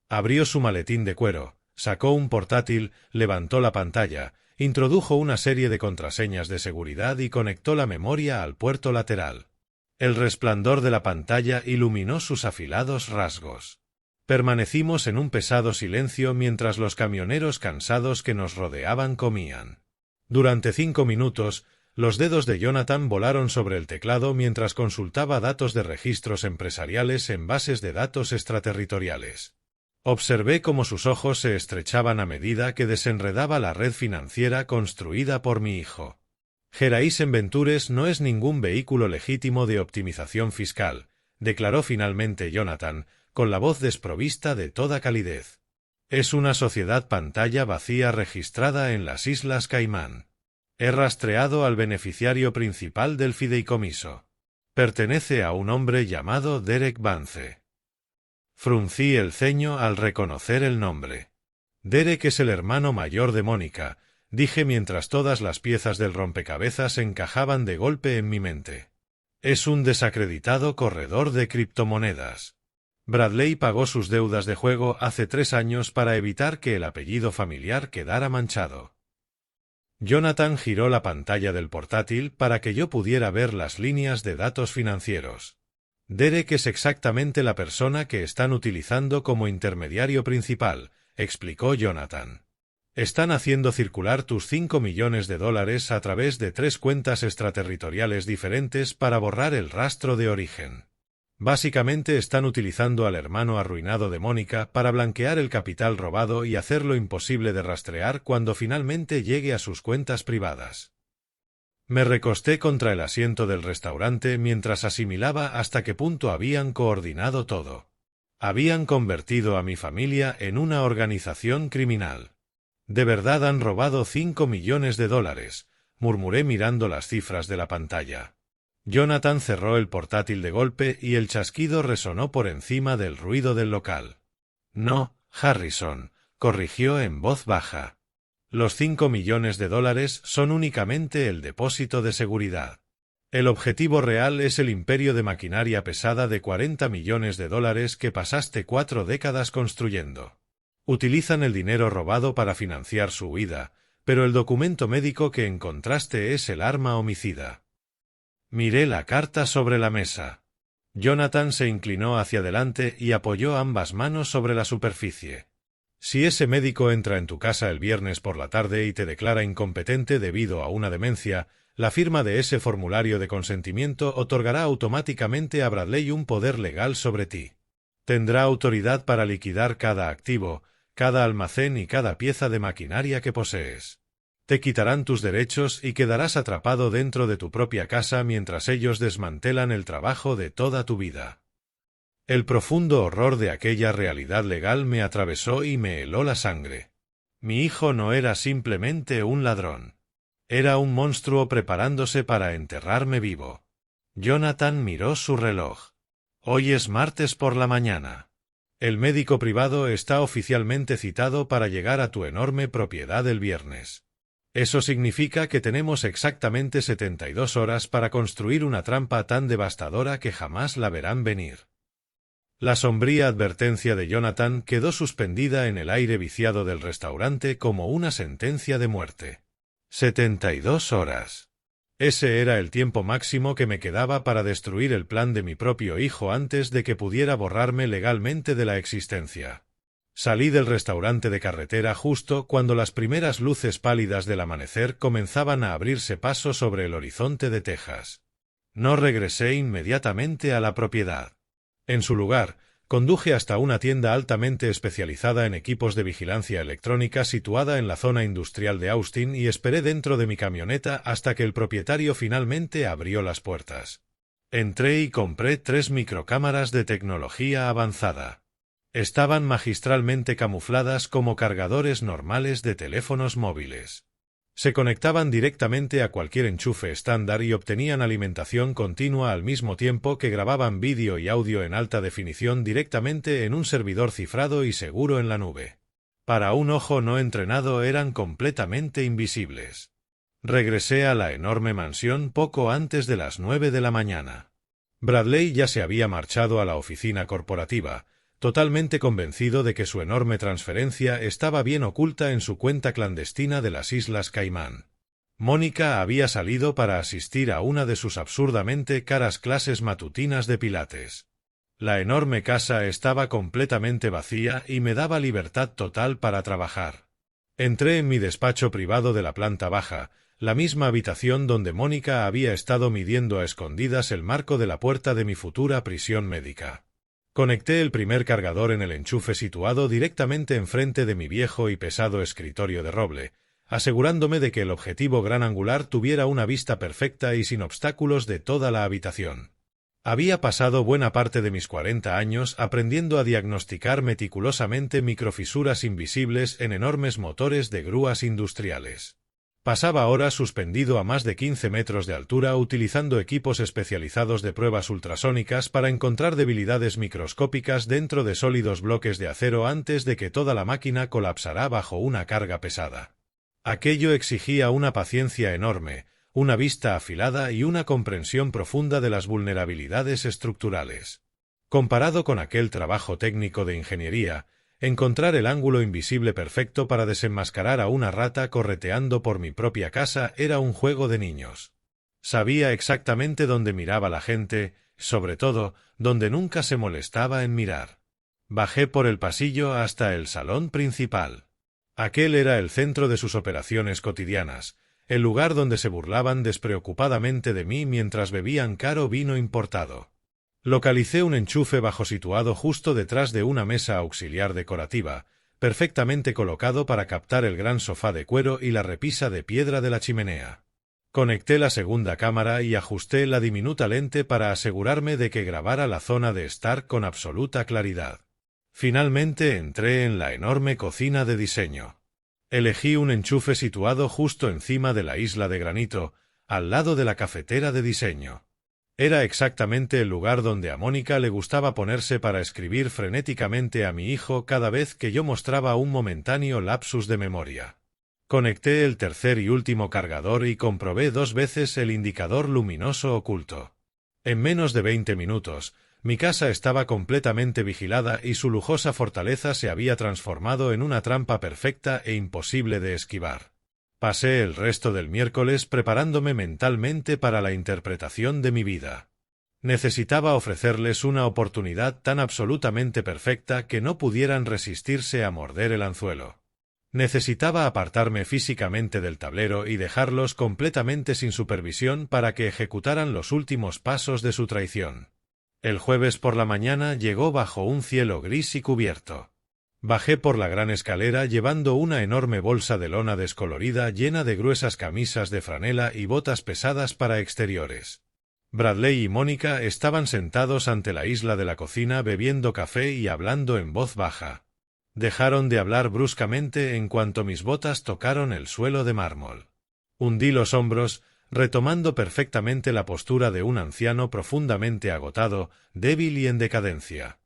Abrió su maletín de cuero, sacó un portátil, levantó la pantalla, introdujo una serie de contraseñas de seguridad y conectó la memoria al puerto lateral. El resplandor de la pantalla iluminó sus afilados rasgos. Permanecimos en un pesado silencio mientras los camioneros cansados que nos rodeaban comían. Durante 5 minutos, los dedos de Jonathan volaron sobre el teclado mientras consultaba datos de registros empresariales en bases de datos extraterritoriales. Observé cómo sus ojos se estrechaban a medida que desenredaba la red financiera construida por mi hijo. Geraisen Ventures no es ningún vehículo legítimo de optimización fiscal, declaró finalmente Jonathan, con la voz desprovista de toda calidez. Es una sociedad pantalla vacía registrada en las Islas Caimán. He rastreado al beneficiario principal del fideicomiso. Pertenece a un hombre llamado Derek Vance. Fruncí el ceño al reconocer el nombre. Derek es el hermano mayor de Mónica, dije mientras todas las piezas del rompecabezas encajaban de golpe en mi mente. Es un desacreditado corredor de criptomonedas. Bradley pagó sus deudas de juego hace 3 años para evitar que el apellido familiar quedara manchado. Jonathan giró la pantalla del portátil para que yo pudiera ver las líneas de datos financieros. Derek es exactamente la persona que están utilizando como intermediario principal, explicó Jonathan. Están haciendo circular tus 5 millones de dólares a través de 3 cuentas extraterritoriales diferentes para borrar el rastro de origen. Básicamente están utilizando al hermano arruinado de Mónica para blanquear el capital robado y hacerlo imposible de rastrear cuando finalmente llegue a sus cuentas privadas. Me recosté contra el asiento del restaurante mientras asimilaba hasta qué punto habían coordinado todo. Habían convertido a mi familia en una organización criminal. De verdad han robado 5 millones de dólares, murmuré mirando las cifras de la pantalla. Jonathan cerró el portátil de golpe y el chasquido resonó por encima del ruido del local. No, Harrison, corrigió en voz baja. Los 5 millones de dólares son únicamente el depósito de seguridad. El objetivo real es el imperio de maquinaria pesada de 40 millones de dólares que pasaste 4 décadas construyendo. Utilizan el dinero robado para financiar su huida, pero el documento médico que encontraste es el arma homicida. Miré la carta sobre la mesa. Jonathan se inclinó hacia adelante y apoyó ambas manos sobre la superficie. Si ese médico entra en tu casa el viernes por la tarde y te declara incompetente debido a una demencia, la firma de ese formulario de consentimiento otorgará automáticamente a Bradley un poder legal sobre ti. Tendrá autoridad para liquidar cada activo, cada almacén y cada pieza de maquinaria que posees. Te quitarán tus derechos y quedarás atrapado dentro de tu propia casa mientras ellos desmantelan el trabajo de toda tu vida. El profundo horror de aquella realidad legal me atravesó y me heló la sangre. Mi hijo no era simplemente un ladrón. Era un monstruo preparándose para enterrarme vivo. Jonathan miró su reloj. Hoy es martes por la mañana. El médico privado está oficialmente citado para llegar a tu enorme propiedad el viernes. Eso significa que tenemos exactamente 72 horas para construir una trampa tan devastadora que jamás la verán venir. La sombría advertencia de Jonathan quedó suspendida en el aire viciado del restaurante como una sentencia de muerte. 72 horas. Ese era el tiempo máximo que me quedaba para destruir el plan de mi propio hijo antes de que pudiera borrarme legalmente de la existencia. Salí del restaurante de carretera justo cuando las primeras luces pálidas del amanecer comenzaban a abrirse paso sobre el horizonte de Texas. No regresé inmediatamente a la propiedad. En su lugar, conduje hasta una tienda altamente especializada en equipos de vigilancia electrónica situada en la zona industrial de Austin y esperé dentro de mi camioneta hasta que el propietario finalmente abrió las puertas. Entré y compré 3 microcámaras de tecnología avanzada. Estaban magistralmente camufladas como cargadores normales de teléfonos móviles. Se conectaban directamente a cualquier enchufe estándar y obtenían alimentación continua al mismo tiempo que grababan vídeo y audio en alta definición directamente en un servidor cifrado y seguro en la nube. Para un ojo no entrenado eran completamente invisibles. Regresé a la enorme mansión poco antes de las 9 de la mañana. Bradley ya se había marchado a la oficina corporativa, totalmente convencido de que su enorme transferencia estaba bien oculta en su cuenta clandestina de las Islas Caimán. Mónica había salido para asistir a una de sus absurdamente caras clases matutinas de pilates. La enorme casa estaba completamente vacía y me daba libertad total para trabajar. Entré en mi despacho privado de la planta baja, la misma habitación donde Mónica había estado midiendo a escondidas el marco de la puerta de mi futura prisión médica. Conecté el primer cargador en el enchufe situado directamente enfrente de mi viejo y pesado escritorio de roble, asegurándome de que el objetivo gran angular tuviera una vista perfecta y sin obstáculos de toda la habitación. Había pasado buena parte de mis 40 años aprendiendo a diagnosticar meticulosamente microfisuras invisibles en enormes motores de grúas industriales. Pasaba horas suspendido a más de 15 metros de altura utilizando equipos especializados de pruebas ultrasónicas para encontrar debilidades microscópicas dentro de sólidos bloques de acero antes de que toda la máquina colapsara bajo una carga pesada. Aquello exigía una paciencia enorme, una vista afilada y una comprensión profunda de las vulnerabilidades estructurales. Comparado con aquel trabajo técnico de ingeniería, Encontrar el ángulo invisible perfecto para desenmascarar a una rata correteando por mi propia casa era un juego de niños. Sabía exactamente dónde miraba la gente, sobre todo, donde nunca se molestaba en mirar. Bajé por el pasillo hasta el salón principal. Aquel era el centro de sus operaciones cotidianas, el lugar donde se burlaban despreocupadamente de mí mientras bebían caro vino importado. Localicé un enchufe bajo situado justo detrás de una mesa auxiliar decorativa, perfectamente colocado para captar el gran sofá de cuero y la repisa de piedra de la chimenea. Conecté la segunda cámara y ajusté la diminuta lente para asegurarme de que grabara la zona de estar con absoluta claridad. Finalmente entré en la enorme cocina de diseño. Elegí un enchufe situado justo encima de la isla de granito, al lado de la cafetera de diseño. Era exactamente el lugar donde a Mónica le gustaba ponerse para escribir frenéticamente a mi hijo cada vez que yo mostraba un momentáneo lapsus de memoria. Conecté el tercer y último cargador y comprobé 2 veces el indicador luminoso oculto. En menos de 20 minutos, mi casa estaba completamente vigilada y su lujosa fortaleza se había transformado en una trampa perfecta e imposible de esquivar. Pasé el resto del miércoles preparándome mentalmente para la interpretación de mi vida. Necesitaba ofrecerles una oportunidad tan absolutamente perfecta que no pudieran resistirse a morder el anzuelo. Necesitaba apartarme físicamente del tablero y dejarlos completamente sin supervisión para que ejecutaran los últimos pasos de su traición. El jueves por la mañana llegó bajo un cielo gris y cubierto. Bajé por la gran escalera llevando una enorme bolsa de lona descolorida llena de gruesas camisas de franela y botas pesadas para exteriores. Bradley y Mónica estaban sentados ante la isla de la cocina bebiendo café y hablando en voz baja. Dejaron de hablar bruscamente en cuanto mis botas tocaron el suelo de mármol. Hundí los hombros, retomando perfectamente la postura de un anciano profundamente agotado, débil y en decadencia.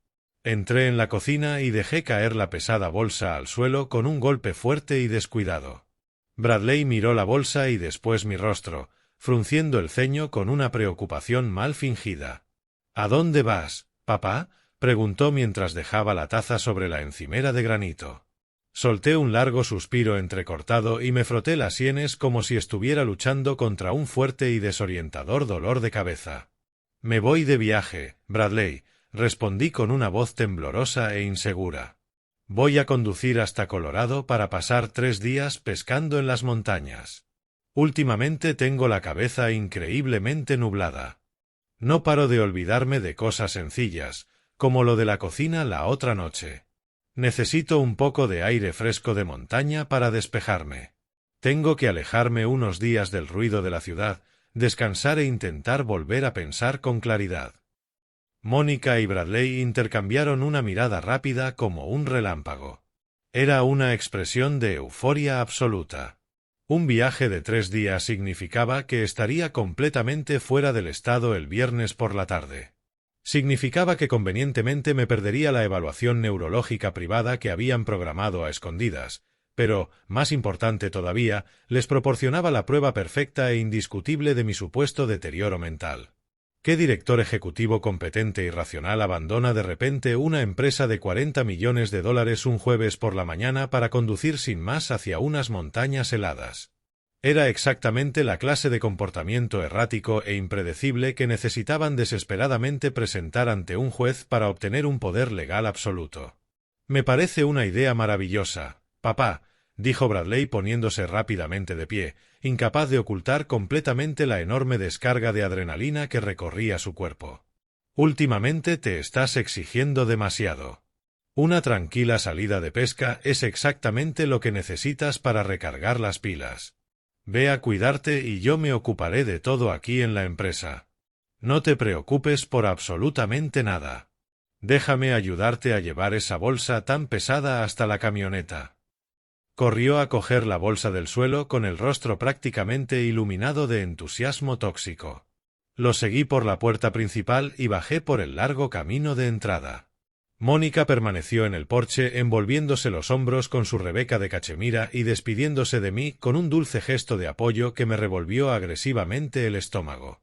Entré en la cocina y dejé caer la pesada bolsa al suelo con un golpe fuerte y descuidado. Bradley miró la bolsa y después mi rostro, frunciendo el ceño con una preocupación mal fingida. —¿A dónde vas, papá? —preguntó mientras dejaba la taza sobre la encimera de granito. Solté un largo suspiro entrecortado y me froté las sienes como si estuviera luchando contra un fuerte y desorientador dolor de cabeza. —Me voy de viaje, Bradley —respondí con una voz temblorosa e insegura. —Voy a conducir hasta Colorado para pasar 3 días pescando en las montañas. Últimamente tengo la cabeza increíblemente nublada. No paro de olvidarme de cosas sencillas, como lo de la cocina la otra noche. Necesito un poco de aire fresco de montaña para despejarme. Tengo que alejarme unos días del ruido de la ciudad, descansar e intentar volver a pensar con claridad. Mónica y Bradley intercambiaron una mirada rápida como un relámpago. Era una expresión de euforia absoluta. Un viaje de 3 días significaba que estaría completamente fuera del estado el viernes por la tarde. Significaba que convenientemente me perdería la evaluación neurológica privada que habían programado a escondidas, pero, más importante todavía, les proporcionaba la prueba perfecta e indiscutible de mi supuesto deterioro mental. ¿Qué director ejecutivo competente y racional abandona de repente una empresa de $40 millones un jueves por la mañana para conducir sin más hacia unas montañas heladas? Era exactamente la clase de comportamiento errático e impredecible que necesitaban desesperadamente presentar ante un juez para obtener un poder legal absoluto. —Me parece una idea maravillosa, papá —dijo Bradley poniéndose rápidamente de pie, incapaz de ocultar completamente la enorme descarga de adrenalina que recorría su cuerpo. Últimamente te estás exigiendo demasiado. Una tranquila salida de pesca es exactamente lo que necesitas para recargar las pilas. Ve a cuidarte y yo me ocuparé de todo aquí en la empresa. No te preocupes por absolutamente nada. Déjame ayudarte a llevar esa bolsa tan pesada hasta la camioneta. Corrió a coger la bolsa del suelo con el rostro prácticamente iluminado de entusiasmo tóxico. Lo seguí por la puerta principal y bajé por el largo camino de entrada. Mónica permaneció en el porche envolviéndose los hombros con su rebeca de cachemira y despidiéndose de mí con un dulce gesto de apoyo que me revolvió agresivamente el estómago.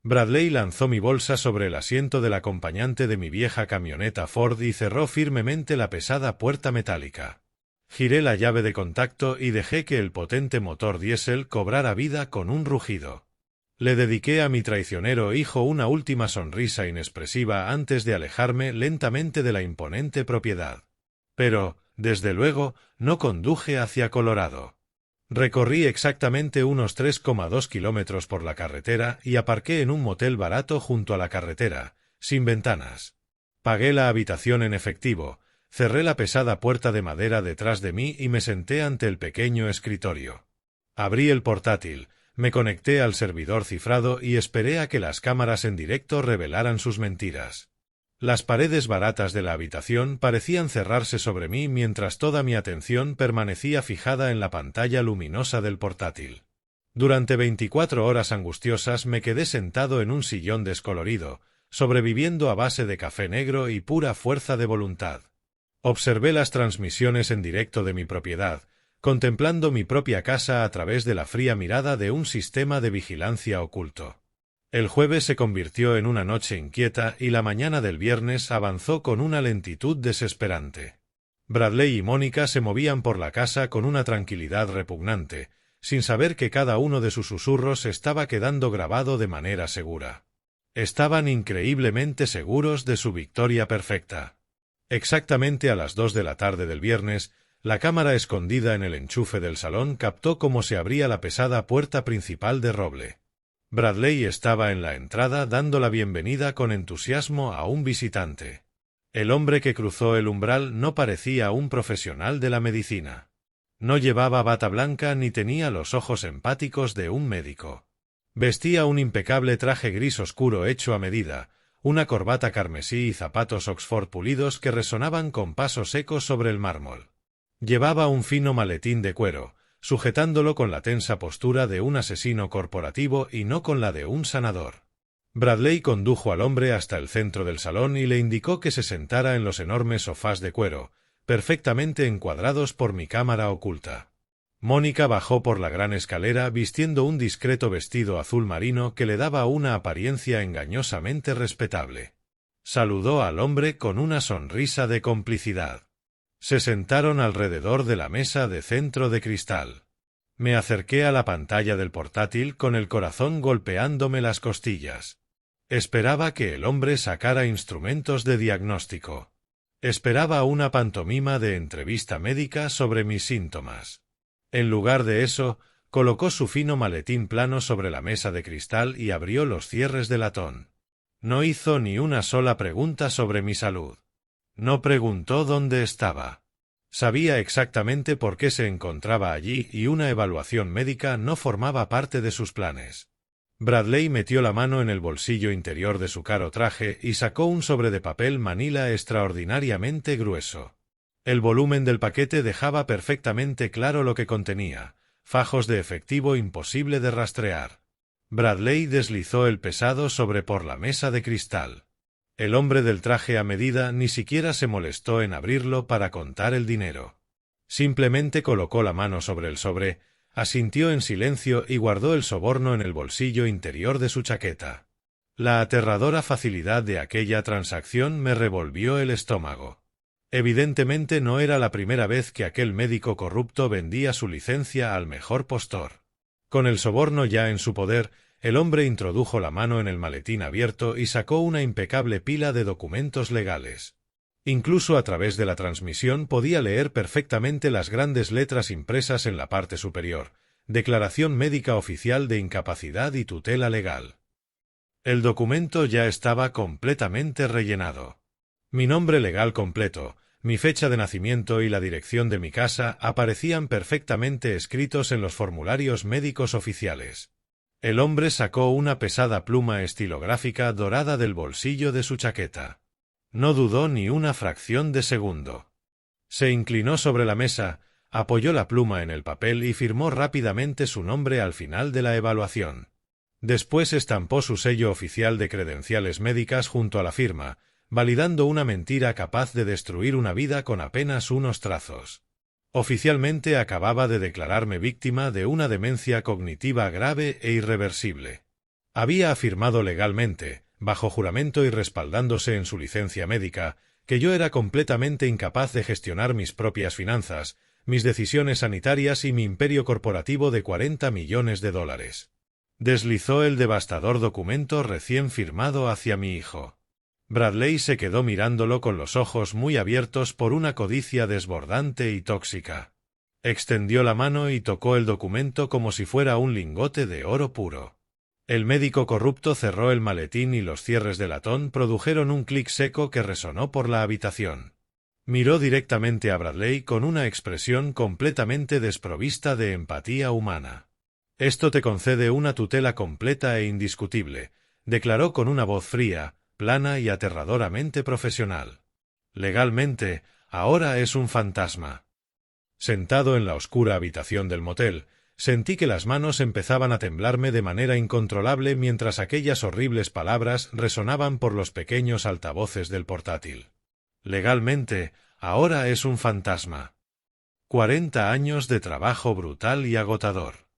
Bradley lanzó mi bolsa sobre el asiento del acompañante de mi vieja camioneta Ford y cerró firmemente la pesada puerta metálica. Giré la llave de contacto y dejé que el potente motor diésel cobrara vida con un rugido. Le dediqué a mi traicionero hijo una última sonrisa inexpresiva antes de alejarme lentamente de la imponente propiedad. Pero, desde luego, no conduje hacia Colorado. Recorrí exactamente unos 3,2 kilómetros por la carretera y aparqué en un motel barato junto a la carretera, sin ventanas. Pagué la habitación en efectivo, cerré la pesada puerta de madera detrás de mí y me senté ante el pequeño escritorio. Abrí el portátil, me conecté al servidor cifrado y esperé a que las cámaras en directo revelaran sus mentiras. Las paredes baratas de la habitación parecían cerrarse sobre mí mientras toda mi atención permanecía fijada en la pantalla luminosa del portátil. Durante 24 horas angustiosas me quedé sentado en un sillón descolorido, sobreviviendo a base de café negro y pura fuerza de voluntad. Observé las transmisiones en directo de mi propiedad, contemplando mi propia casa a través de la fría mirada de un sistema de vigilancia oculto. El jueves se convirtió en una noche inquieta y la mañana del viernes avanzó con una lentitud desesperante. Bradley y Mónica se movían por la casa con una tranquilidad repugnante, sin saber que cada uno de sus susurros estaba quedando grabado de manera segura. Estaban increíblemente seguros de su victoria perfecta. Exactamente a las 2 de la tarde del viernes, la cámara escondida en el enchufe del salón captó cómo se abría la pesada puerta principal de roble. Bradley estaba en la entrada dando la bienvenida con entusiasmo a un visitante. El hombre que cruzó el umbral no parecía un profesional de la medicina. No llevaba bata blanca ni tenía los ojos empáticos de un médico. Vestía un impecable traje gris oscuro hecho a medida, una corbata carmesí y zapatos Oxford pulidos que resonaban con pasos secos sobre el mármol. Llevaba un fino maletín de cuero, sujetándolo con la tensa postura de un asesino corporativo y no con la de un sanador. Bradley condujo al hombre hasta el centro del salón y le indicó que se sentara en los enormes sofás de cuero, perfectamente encuadrados por mi cámara oculta. Mónica bajó por la gran escalera vistiendo un discreto vestido azul marino que le daba una apariencia engañosamente respetable. Saludó al hombre con una sonrisa de complicidad. Se sentaron alrededor de la mesa de centro de cristal. Me acerqué a la pantalla del portátil con el corazón golpeándome las costillas. Esperaba que el hombre sacara instrumentos de diagnóstico. Esperaba una pantomima de entrevista médica sobre mis síntomas. En lugar de eso, colocó su fino maletín plano sobre la mesa de cristal y abrió los cierres de latón. No hizo ni una sola pregunta sobre mi salud. No preguntó dónde estaba. Sabía exactamente por qué se encontraba allí y una evaluación médica no formaba parte de sus planes. Bradley metió la mano en el bolsillo interior de su caro traje y sacó un sobre de papel manila extraordinariamente grueso. El volumen del paquete dejaba perfectamente claro lo que contenía, fajos de efectivo imposible de rastrear. Bradley deslizó el pesado sobre por la mesa de cristal. El hombre del traje a medida ni siquiera se molestó en abrirlo para contar el dinero. Simplemente colocó la mano sobre el sobre, asintió en silencio y guardó el soborno en el bolsillo interior de su chaqueta. La aterradora facilidad de aquella transacción me revolvió el estómago. Evidentemente no era la primera vez que aquel médico corrupto vendía su licencia al mejor postor. Con el soborno ya en su poder, el hombre introdujo la mano en el maletín abierto y sacó una impecable pila de documentos legales. Incluso a través de la transmisión podía leer perfectamente las grandes letras impresas en la parte superior: Declaración médica oficial de incapacidad y tutela legal. El documento ya estaba completamente rellenado. Mi nombre legal completo, mi fecha de nacimiento y la dirección de mi casa aparecían perfectamente escritos en los formularios médicos oficiales. El hombre sacó una pesada pluma estilográfica dorada del bolsillo de su chaqueta. No dudó ni una fracción de segundo. Se inclinó sobre la mesa, apoyó la pluma en el papel y firmó rápidamente su nombre al final de la evaluación. Después estampó su sello oficial de credenciales médicas junto a la firma, validando una mentira capaz de destruir una vida con apenas unos trazos. Oficialmente acababa de declararme víctima de una demencia cognitiva grave e irreversible. Había afirmado legalmente, bajo juramento y respaldándose en su licencia médica, que yo era completamente incapaz de gestionar mis propias finanzas, mis decisiones sanitarias y mi imperio corporativo de 40 millones de dólares. Deslizó el devastador documento recién firmado hacia mi hijo. Bradley se quedó mirándolo con los ojos muy abiertos por una codicia desbordante y tóxica. Extendió la mano y tocó el documento como si fuera un lingote de oro puro. El médico corrupto cerró el maletín y los cierres de latón produjeron un clic seco que resonó por la habitación. Miró directamente a Bradley con una expresión completamente desprovista de empatía humana. «Esto te concede una tutela completa e indiscutible», declaró con una voz fría, plana y aterradoramente profesional. «Legalmente, ahora es un fantasma». Sentado en la oscura habitación del motel, sentí que las manos empezaban a temblarme de manera incontrolable mientras aquellas horribles palabras resonaban por los pequeños altavoces del portátil. Legalmente, ahora es un fantasma. 40 años de trabajo brutal y agotador.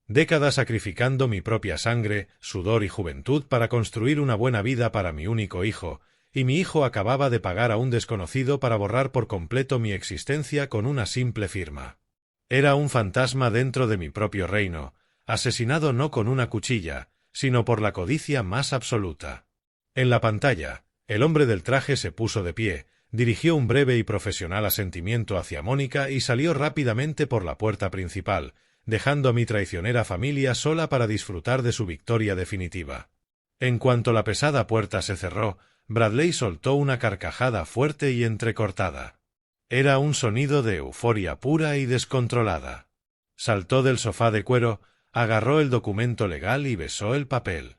Décadas sacrificando mi propia sangre, sudor y juventud para construir una buena vida para mi único hijo, y mi hijo acababa de pagar a un desconocido para borrar por completo mi existencia con una simple firma. Era un fantasma dentro de mi propio reino, asesinado no con una cuchilla, sino por la codicia más absoluta. En la pantalla, el hombre del traje se puso de pie, dirigió un breve y profesional asentimiento hacia Mónica y salió rápidamente por la puerta principal, dejando a mi traicionera familia sola para disfrutar de su victoria definitiva. En cuanto la pesada puerta se cerró, Bradley soltó una carcajada fuerte y entrecortada. Era un sonido de euforia pura y descontrolada. Saltó del sofá de cuero, agarró el documento legal y besó el papel.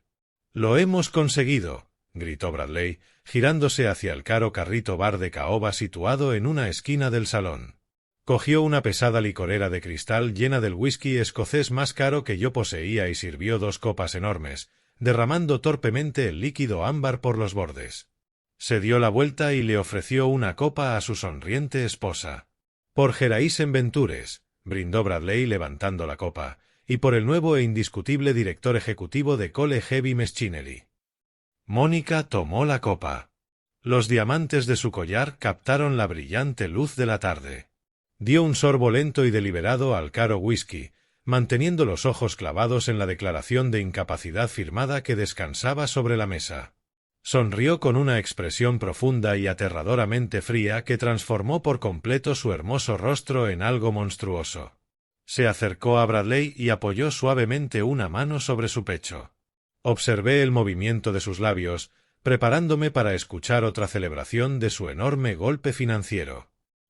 «¡Lo hemos conseguido!», gritó Bradley, girándose hacia el caro carrito bar de caoba situado en una esquina del salón. Cogió una pesada licorera de cristal llena del whisky escocés más caro que yo poseía y sirvió 2 copas enormes, derramando torpemente el líquido ámbar por los bordes. Se dio la vuelta y le ofreció una copa a su sonriente esposa. «Por Geraisen Ventures», brindó Bradley levantando la copa, «y por el nuevo e indiscutible director ejecutivo de Cole Heavy Machinery». Mónica tomó la copa. Los diamantes de su collar captaron la brillante luz de la tarde. Dio un sorbo lento y deliberado al caro whisky, manteniendo los ojos clavados en la declaración de incapacidad firmada que descansaba sobre la mesa. Sonrió con una expresión profunda y aterradoramente fría que transformó por completo su hermoso rostro en algo monstruoso. Se acercó a Bradley y apoyó suavemente una mano sobre su pecho. Observé el movimiento de sus labios, preparándome para escuchar otra celebración de su enorme golpe financiero.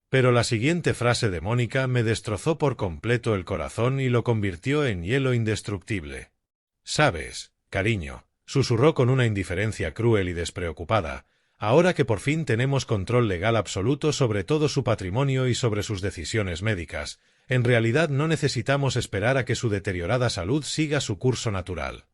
Pero la siguiente frase de Mónica me destrozó por completo el corazón y lo convirtió en hielo indestructible. «Sabes, cariño», susurró con una indiferencia cruel y despreocupada, «ahora que por fin tenemos control legal absoluto sobre todo su patrimonio y sobre sus decisiones médicas, en realidad no necesitamos esperar a que su deteriorada salud siga su curso natural.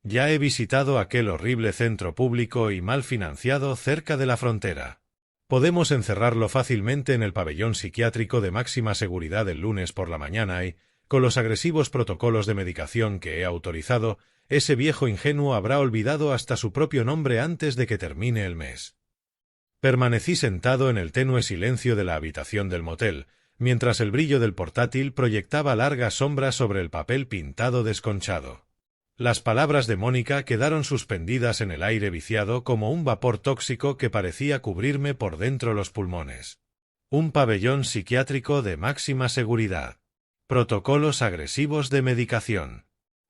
Ya he visitado aquel horrible centro público y mal financiado cerca de la frontera. Podemos encerrarlo fácilmente en el pabellón psiquiátrico de máxima seguridad el lunes por la mañana y, con los agresivos protocolos de medicación que he autorizado, ese viejo ingenuo habrá olvidado hasta su propio nombre antes de que termine el mes». Permanecí sentado en el tenue silencio de la habitación del motel, mientras el brillo del portátil proyectaba largas sombras sobre el papel pintado desconchado. Las palabras de Mónica quedaron suspendidas en el aire viciado como un vapor tóxico que parecía cubrirme por dentro los pulmones. Un pabellón psiquiátrico de máxima seguridad. Protocolos agresivos de medicación.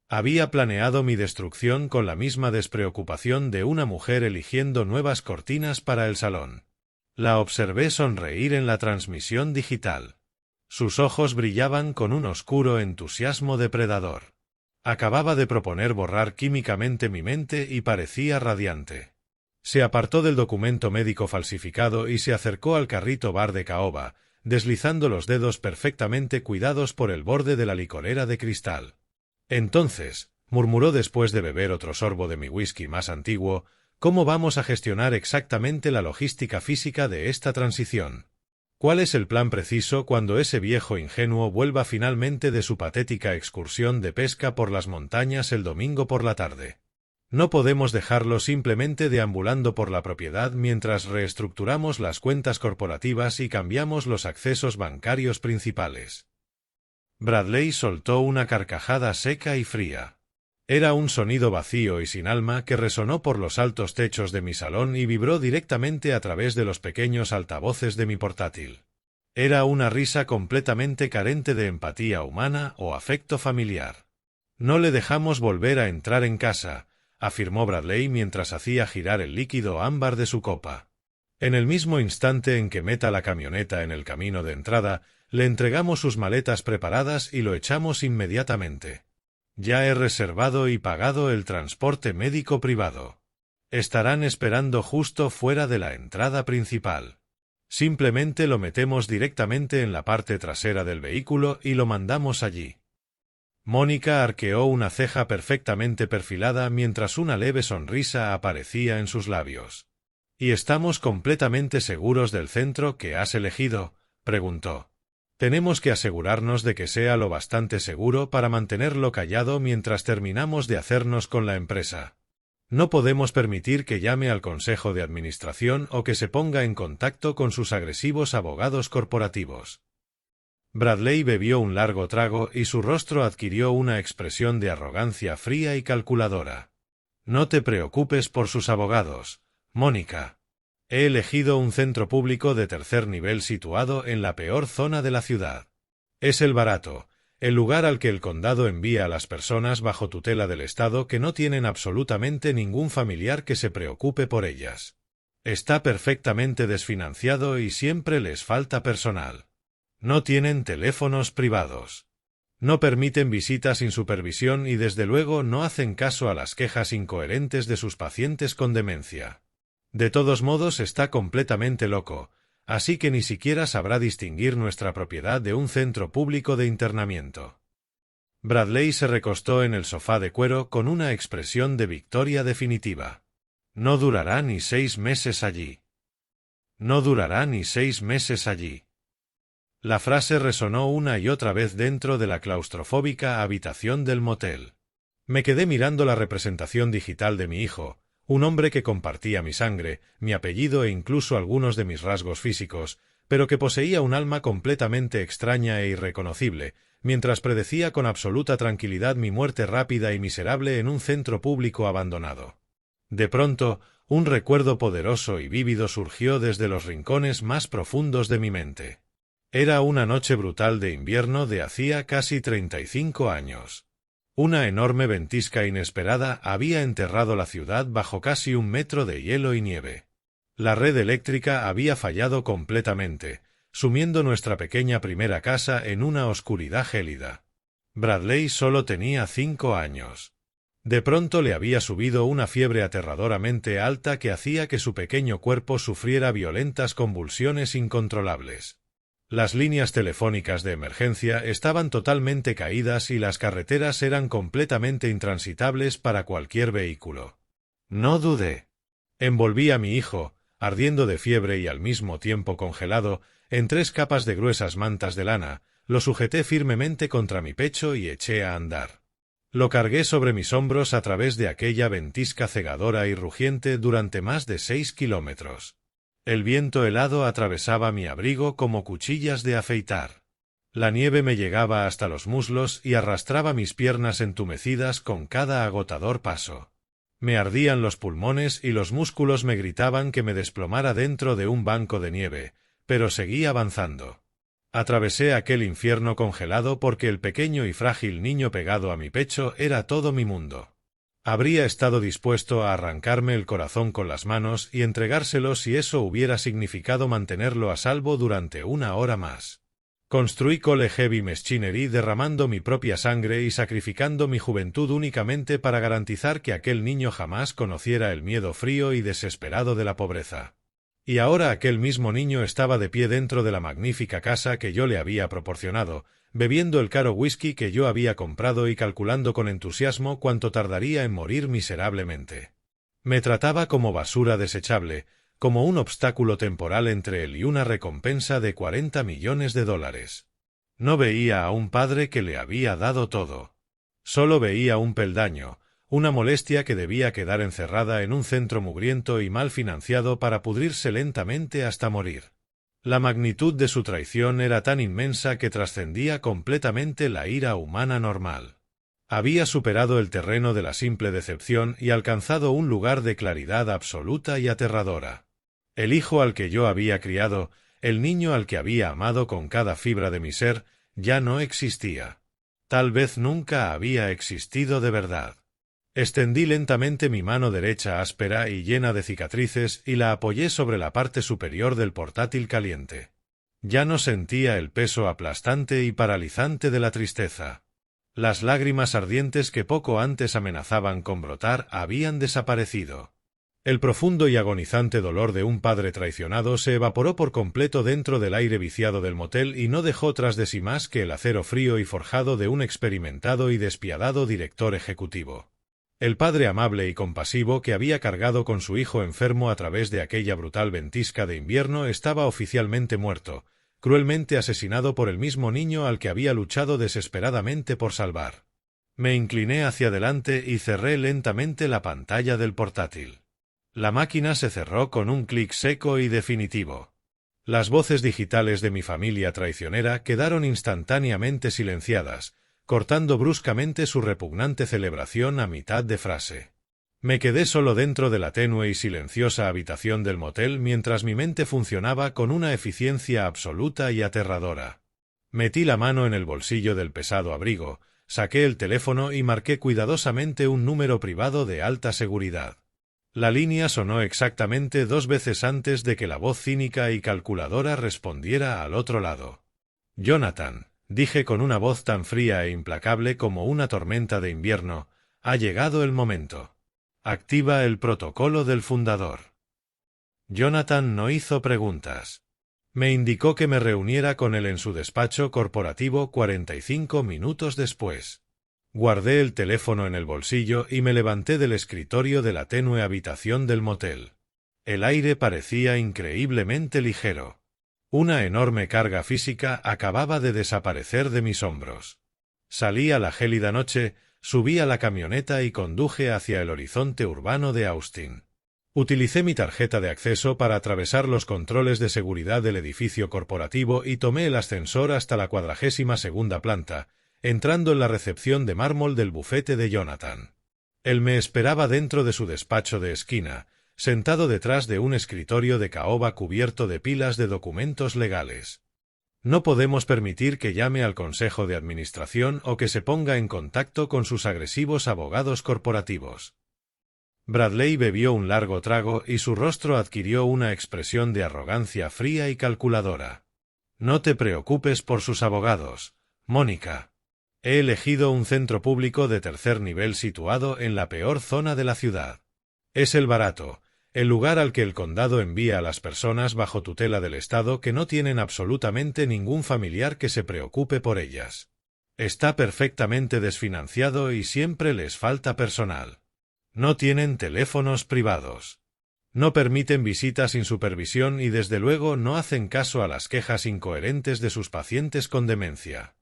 Había planeado mi destrucción con la misma despreocupación de una mujer eligiendo nuevas cortinas para el salón. La observé sonreír en la transmisión digital. Sus ojos brillaban con un oscuro entusiasmo depredador. Acababa de proponer borrar químicamente mi mente y parecía radiante. Se apartó del documento médico falsificado y se acercó al carrito bar de caoba, deslizando los dedos perfectamente cuidados por el borde de la licorera de cristal. «Entonces», murmuró después de beber otro sorbo de mi whisky más antiguo, «¿cómo vamos a gestionar exactamente la logística física de esta transición? ¿Cuál es el plan preciso cuando ese viejo ingenuo vuelva finalmente de su patética excursión de pesca por las montañas el domingo por la tarde?» No podemos dejarlo simplemente deambulando por la propiedad mientras reestructuramos las cuentas corporativas y cambiamos los accesos bancarios principales. Bradley soltó una carcajada seca y fría. Era un sonido vacío y sin alma que resonó por los altos techos de mi salón y vibró directamente a través de los pequeños altavoces de mi portátil. Era una risa completamente carente de empatía humana o afecto familiar. No le dejamos volver a entrar en casa, afirmó Bradley mientras hacía girar el líquido ámbar de su copa. En el mismo instante en que meta la camioneta en el camino de entrada, le entregamos sus maletas preparadas y lo echamos inmediatamente. Ya he reservado y pagado el transporte médico privado. Estarán esperando justo fuera de la entrada principal. Simplemente lo metemos directamente en la parte trasera del vehículo y lo mandamos allí. Mónica arqueó una ceja perfectamente perfilada mientras una leve sonrisa aparecía en sus labios. —¿Y estamos completamente seguros del centro que has elegido? —preguntó. —Tenemos que asegurarnos de que sea lo bastante seguro para mantenerlo callado mientras terminamos de hacernos con la empresa. No podemos permitir que llame al consejo de administración o que se ponga en contacto con sus agresivos abogados corporativos. Bradley bebió un largo trago y su rostro adquirió una expresión de arrogancia fría y calculadora. No te preocupes por sus abogados, Mónica. He elegido un centro público de tercer nivel situado en la peor zona de la ciudad. Es el barato, el lugar al que el condado envía a las personas bajo tutela del Estado que no tienen absolutamente ningún familiar que se preocupe por ellas. Está perfectamente desfinanciado y siempre les falta personal. No tienen teléfonos privados. No permiten visitas sin supervisión y desde luego no hacen caso a las quejas incoherentes de sus pacientes con demencia. De todos modos está completamente loco, así que ni siquiera sabrá distinguir nuestra propiedad de un centro público de internamiento. Bradley se recostó en el sofá de cuero con una expresión de victoria definitiva. No durará ni 6 meses allí. No durará ni 6 meses allí. La frase resonó una y otra vez dentro de la claustrofóbica habitación del motel. Me quedé mirando la representación digital de mi hijo, un hombre que compartía mi sangre, mi apellido e incluso algunos de mis rasgos físicos, pero que poseía un alma completamente extraña e irreconocible, mientras predecía con absoluta tranquilidad mi muerte rápida y miserable en un centro público abandonado. De pronto, un recuerdo poderoso y vívido surgió desde los rincones más profundos de mi mente. Era una noche brutal de invierno de hacía casi 35 años. Una enorme ventisca inesperada había enterrado la ciudad bajo casi 1 metro de hielo y nieve. La red eléctrica había fallado completamente, sumiendo nuestra pequeña primera casa en una oscuridad gélida. Bradley solo tenía 5 años. De pronto le había subido una fiebre aterradoramente alta que hacía que su pequeño cuerpo sufriera violentas convulsiones incontrolables. Las líneas telefónicas de emergencia estaban totalmente caídas y las carreteras eran completamente intransitables para cualquier vehículo. No dudé. Envolví a mi hijo, ardiendo de fiebre y al mismo tiempo congelado, en 3 capas de gruesas mantas de lana, lo sujeté firmemente contra mi pecho y eché a andar. Lo cargué sobre mis hombros a través de aquella ventisca cegadora y rugiente durante más de 6 kilómetros. El viento helado atravesaba mi abrigo como cuchillas de afeitar. La nieve me llegaba hasta los muslos y arrastraba mis piernas entumecidas con cada agotador paso. Me ardían los pulmones y los músculos me gritaban que me desplomara dentro de un banco de nieve, pero seguí avanzando. Atravesé aquel infierno congelado porque el pequeño y frágil niño pegado a mi pecho era todo mi mundo. Habría estado dispuesto a arrancarme el corazón con las manos y entregárselo si eso hubiera significado mantenerlo a salvo durante 1 hora más. Construí Cole Heavy Machinery derramando mi propia sangre y sacrificando mi juventud únicamente para garantizar que aquel niño jamás conociera el miedo frío y desesperado de la pobreza. Y ahora aquel mismo niño estaba de pie dentro de la magnífica casa que yo le había proporcionado, bebiendo el caro whisky que yo había comprado y calculando con entusiasmo cuánto tardaría en morir miserablemente. Me trataba como basura desechable, como un obstáculo temporal entre él y una recompensa de $40 millones. No veía a un padre que le había dado todo. Solo veía un peldaño, una molestia que debía quedar encerrada en un centro mugriento y mal financiado para pudrirse lentamente hasta morir. La magnitud de su traición era tan inmensa que trascendía completamente la ira humana normal. Había superado el terreno de la simple decepción y alcanzado un lugar de claridad absoluta y aterradora. El hijo al que yo había criado, el niño al que había amado con cada fibra de mi ser, ya no existía. Tal vez nunca había existido de verdad. Extendí lentamente mi mano derecha áspera y llena de cicatrices y la apoyé sobre la parte superior del portátil caliente. Ya no sentía el peso aplastante y paralizante de la tristeza. Las lágrimas ardientes que poco antes amenazaban con brotar habían desaparecido. El profundo y agonizante dolor de un padre traicionado se evaporó por completo dentro del aire viciado del motel y no dejó tras de sí más que el acero frío y forjado de un experimentado y despiadado director ejecutivo. El padre amable y compasivo que había cargado con su hijo enfermo a través de aquella brutal ventisca de invierno estaba oficialmente muerto, cruelmente asesinado por el mismo niño al que había luchado desesperadamente por salvar. Me incliné hacia adelante y cerré lentamente la pantalla del portátil. La máquina se cerró con un clic seco y definitivo. Las voces digitales de mi familia traicionera quedaron instantáneamente silenciadas, cortando bruscamente su repugnante celebración a mitad de frase. Me quedé solo dentro de la tenue y silenciosa habitación del motel mientras mi mente funcionaba con una eficiencia absoluta y aterradora. Metí la mano en el bolsillo del pesado abrigo, saqué el teléfono y marqué cuidadosamente un número privado de alta seguridad. La línea sonó exactamente 2 veces antes de que la voz cínica y calculadora respondiera al otro lado. «Jonathan», dije con una voz tan fría e implacable como una tormenta de invierno, «ha llegado el momento. Activa el protocolo del fundador». Jonathan no hizo preguntas. Me indicó que me reuniera con él en su despacho corporativo 45 minutos después. Guardé el teléfono en el bolsillo y me levanté del escritorio de la tenue habitación del motel. El aire parecía increíblemente ligero. Una enorme carga física acababa de desaparecer de mis hombros. Salí a la gélida noche, subí a la camioneta y conduje hacia el horizonte urbano de Austin. Utilicé mi tarjeta de acceso para atravesar los controles de seguridad del edificio corporativo y tomé el ascensor hasta la 42ª planta, entrando en la recepción de mármol del bufete de Jonathan. Él me esperaba dentro de su despacho de esquina, sentado detrás de un escritorio de caoba cubierto de pilas de documentos legales. «No podemos permitir que llame al consejo de administración o que se ponga en contacto con sus agresivos abogados corporativos». Bradley bebió un largo trago y su rostro adquirió una expresión de arrogancia fría y calculadora. «No te preocupes por sus abogados, Mónica. He elegido un centro público de tercer nivel situado en la peor zona de la ciudad. Es el barato, el lugar al que el condado envía a las personas bajo tutela del Estado que no tienen absolutamente ningún familiar que se preocupe por ellas. Está perfectamente desfinanciado y siempre les falta personal. No tienen teléfonos privados. No permiten visitas sin supervisión y desde luego no hacen caso a las quejas incoherentes de sus pacientes con demencia.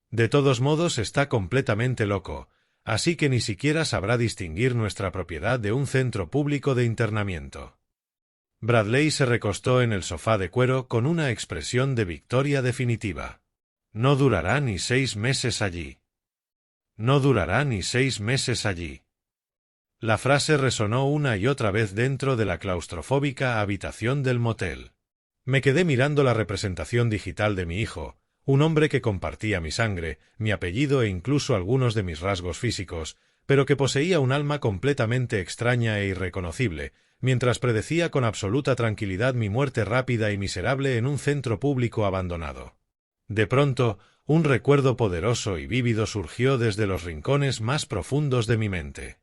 De todos modos está completamente loco, así que ni siquiera sabrá distinguir nuestra propiedad de un centro público de internamiento». Bradley se recostó en el sofá de cuero con una expresión de victoria definitiva. «No durará ni 6 meses allí. No durará ni 6 meses allí». La frase resonó una y otra vez dentro de la claustrofóbica habitación del motel. Me quedé mirando la representación digital de mi hijo, un hombre que compartía mi sangre, mi apellido e incluso algunos de mis rasgos físicos, pero que poseía un alma completamente extraña e irreconocible, mientras predecía con absoluta tranquilidad mi muerte rápida y miserable en un centro público abandonado. De pronto, un recuerdo poderoso y vívido surgió desde los rincones más profundos de mi mente.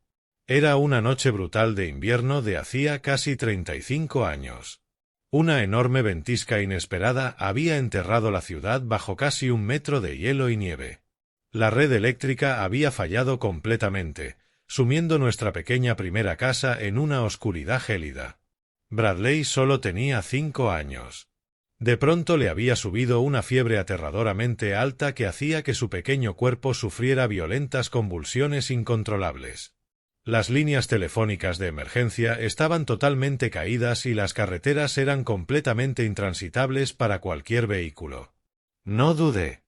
Era una noche brutal de invierno de hacía casi 35 años. Una enorme ventisca inesperada había enterrado la ciudad bajo casi 1 metro de hielo y nieve. La red eléctrica había fallado completamente, sumiendo nuestra pequeña primera casa en una oscuridad gélida. Bradley solo tenía 5 años. De pronto le había subido una fiebre aterradoramente alta que hacía que su pequeño cuerpo sufriera violentas convulsiones incontrolables. Las líneas telefónicas de emergencia estaban totalmente caídas y las carreteras eran completamente intransitables para cualquier vehículo. No dudé.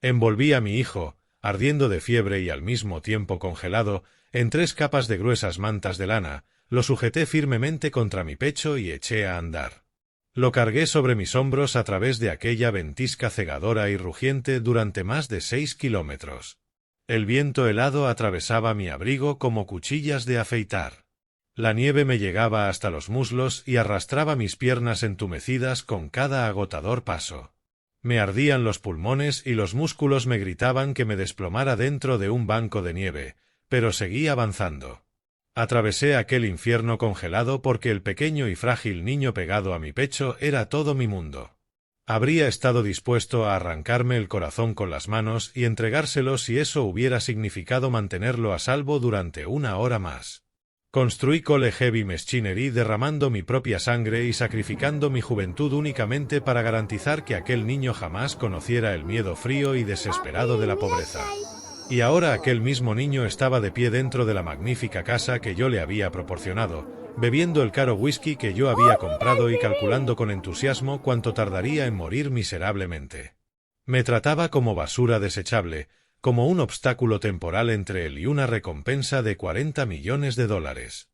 Envolví a mi hijo, ardiendo de fiebre y al mismo tiempo congelado, en 3 capas de gruesas mantas de lana, lo sujeté firmemente contra mi pecho y eché a andar. Lo cargué sobre mis hombros a través de aquella ventisca cegadora y rugiente durante más de 6 kilómetros. El viento helado atravesaba mi abrigo como cuchillas de afeitar. La nieve me llegaba hasta los muslos y arrastraba mis piernas entumecidas con cada agotador paso. Me ardían los pulmones y los músculos me gritaban que me desplomara dentro de un banco de nieve, pero seguí avanzando. Atravesé aquel infierno congelado porque el pequeño y frágil niño pegado a mi pecho era todo mi mundo. Habría estado dispuesto a arrancarme el corazón con las manos y entregárselo si eso hubiera significado mantenerlo a salvo durante 1 hora más. Construí Cole Heavy Machinery derramando mi propia sangre y sacrificando mi juventud únicamente para garantizar que aquel niño jamás conociera el miedo frío y desesperado de la pobreza. Y ahora aquel mismo niño estaba de pie dentro de la magnífica casa que yo le había proporcionado, bebiendo el caro whisky que yo había comprado y calculando con entusiasmo cuánto tardaría en morir miserablemente. Me trataba como basura desechable, como un obstáculo temporal entre él y una recompensa de $40 millones.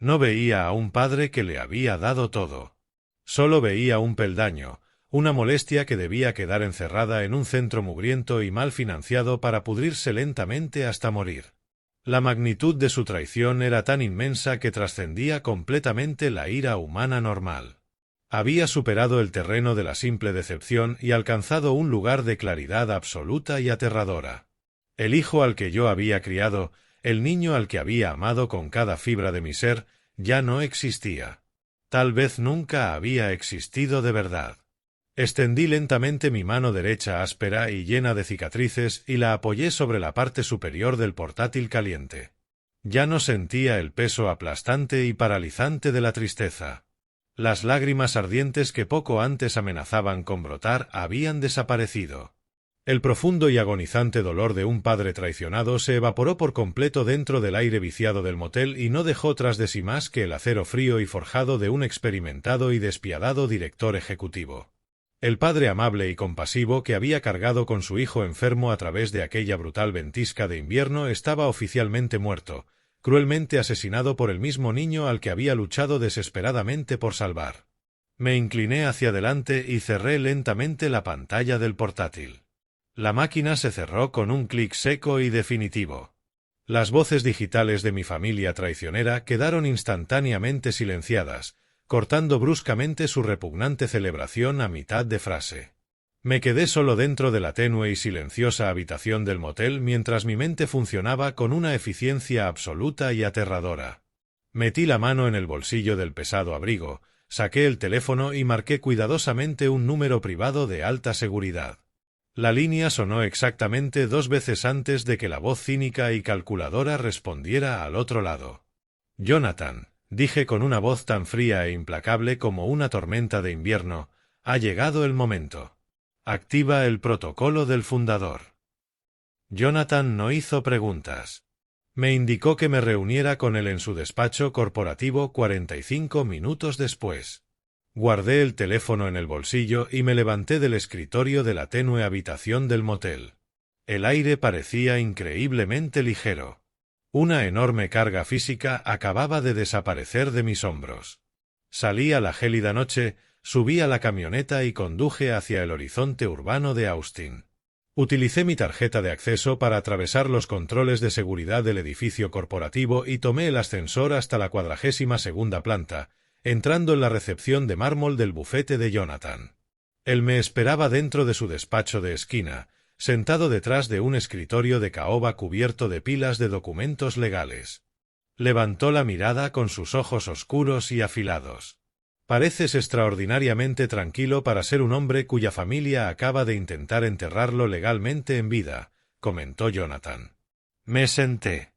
No veía a un padre que le había dado todo. Solo veía un peldaño, una molestia que debía quedar encerrada en un centro mugriento y mal financiado para pudrirse lentamente hasta morir. La magnitud de su traición era tan inmensa que trascendía completamente la ira humana normal. Había superado el terreno de la simple decepción y alcanzado un lugar de claridad absoluta y aterradora. El hijo al que yo había criado, el niño al que había amado con cada fibra de mi ser, ya no existía. Tal vez nunca había existido de verdad. Extendí lentamente mi mano derecha áspera y llena de cicatrices y la apoyé sobre la parte superior del portátil caliente. Ya no sentía el peso aplastante y paralizante de la tristeza. Las lágrimas ardientes que poco antes amenazaban con brotar habían desaparecido. El profundo y agonizante dolor de un padre traicionado se evaporó por completo dentro del aire viciado del motel y no dejó tras de sí más que el acero frío y forjado de un experimentado y despiadado director ejecutivo. El padre amable y compasivo que había cargado con su hijo enfermo a través de aquella brutal ventisca de invierno estaba oficialmente muerto, cruelmente asesinado por el mismo niño al que había luchado desesperadamente por salvar. Me incliné hacia adelante y cerré lentamente la pantalla del portátil. La máquina se cerró con un clic seco y definitivo. Las voces digitales de mi familia traicionera quedaron instantáneamente silenciadas, cortando bruscamente su repugnante celebración a mitad de frase. Me quedé solo dentro de la tenue y silenciosa habitación del motel mientras mi mente funcionaba con una eficiencia absoluta y aterradora. Metí la mano en el bolsillo del pesado abrigo, saqué el teléfono y marqué cuidadosamente un número privado de alta seguridad. La línea sonó exactamente 2 veces antes de que la voz cínica y calculadora respondiera al otro lado. «Jonathan», dije con una voz tan fría e implacable como una tormenta de invierno, «ha llegado el momento. Activa el protocolo del fundador». Jonathan no hizo preguntas. Me indicó que me reuniera con él en su despacho corporativo 45 minutos después. Guardé el teléfono en el bolsillo y me levanté del escritorio de la tenue habitación del motel. El aire parecía increíblemente ligero. Una enorme carga física acababa de desaparecer de mis hombros. Salí a la gélida noche, subí a la camioneta y conduje hacia el horizonte urbano de Austin. Utilicé mi tarjeta de acceso para atravesar los controles de seguridad del edificio corporativo y tomé el ascensor hasta la 42ª planta, entrando en la recepción de mármol del bufete de Jonathan. Él me esperaba dentro de su despacho de esquina, sentado detrás de un escritorio de caoba cubierto de pilas de documentos legales. Levantó la mirada con sus ojos oscuros y afilados. «Pareces extraordinariamente tranquilo para ser un hombre cuya familia acaba de intentar enterrarlo legalmente en vida», comentó Jonathan. Me senté.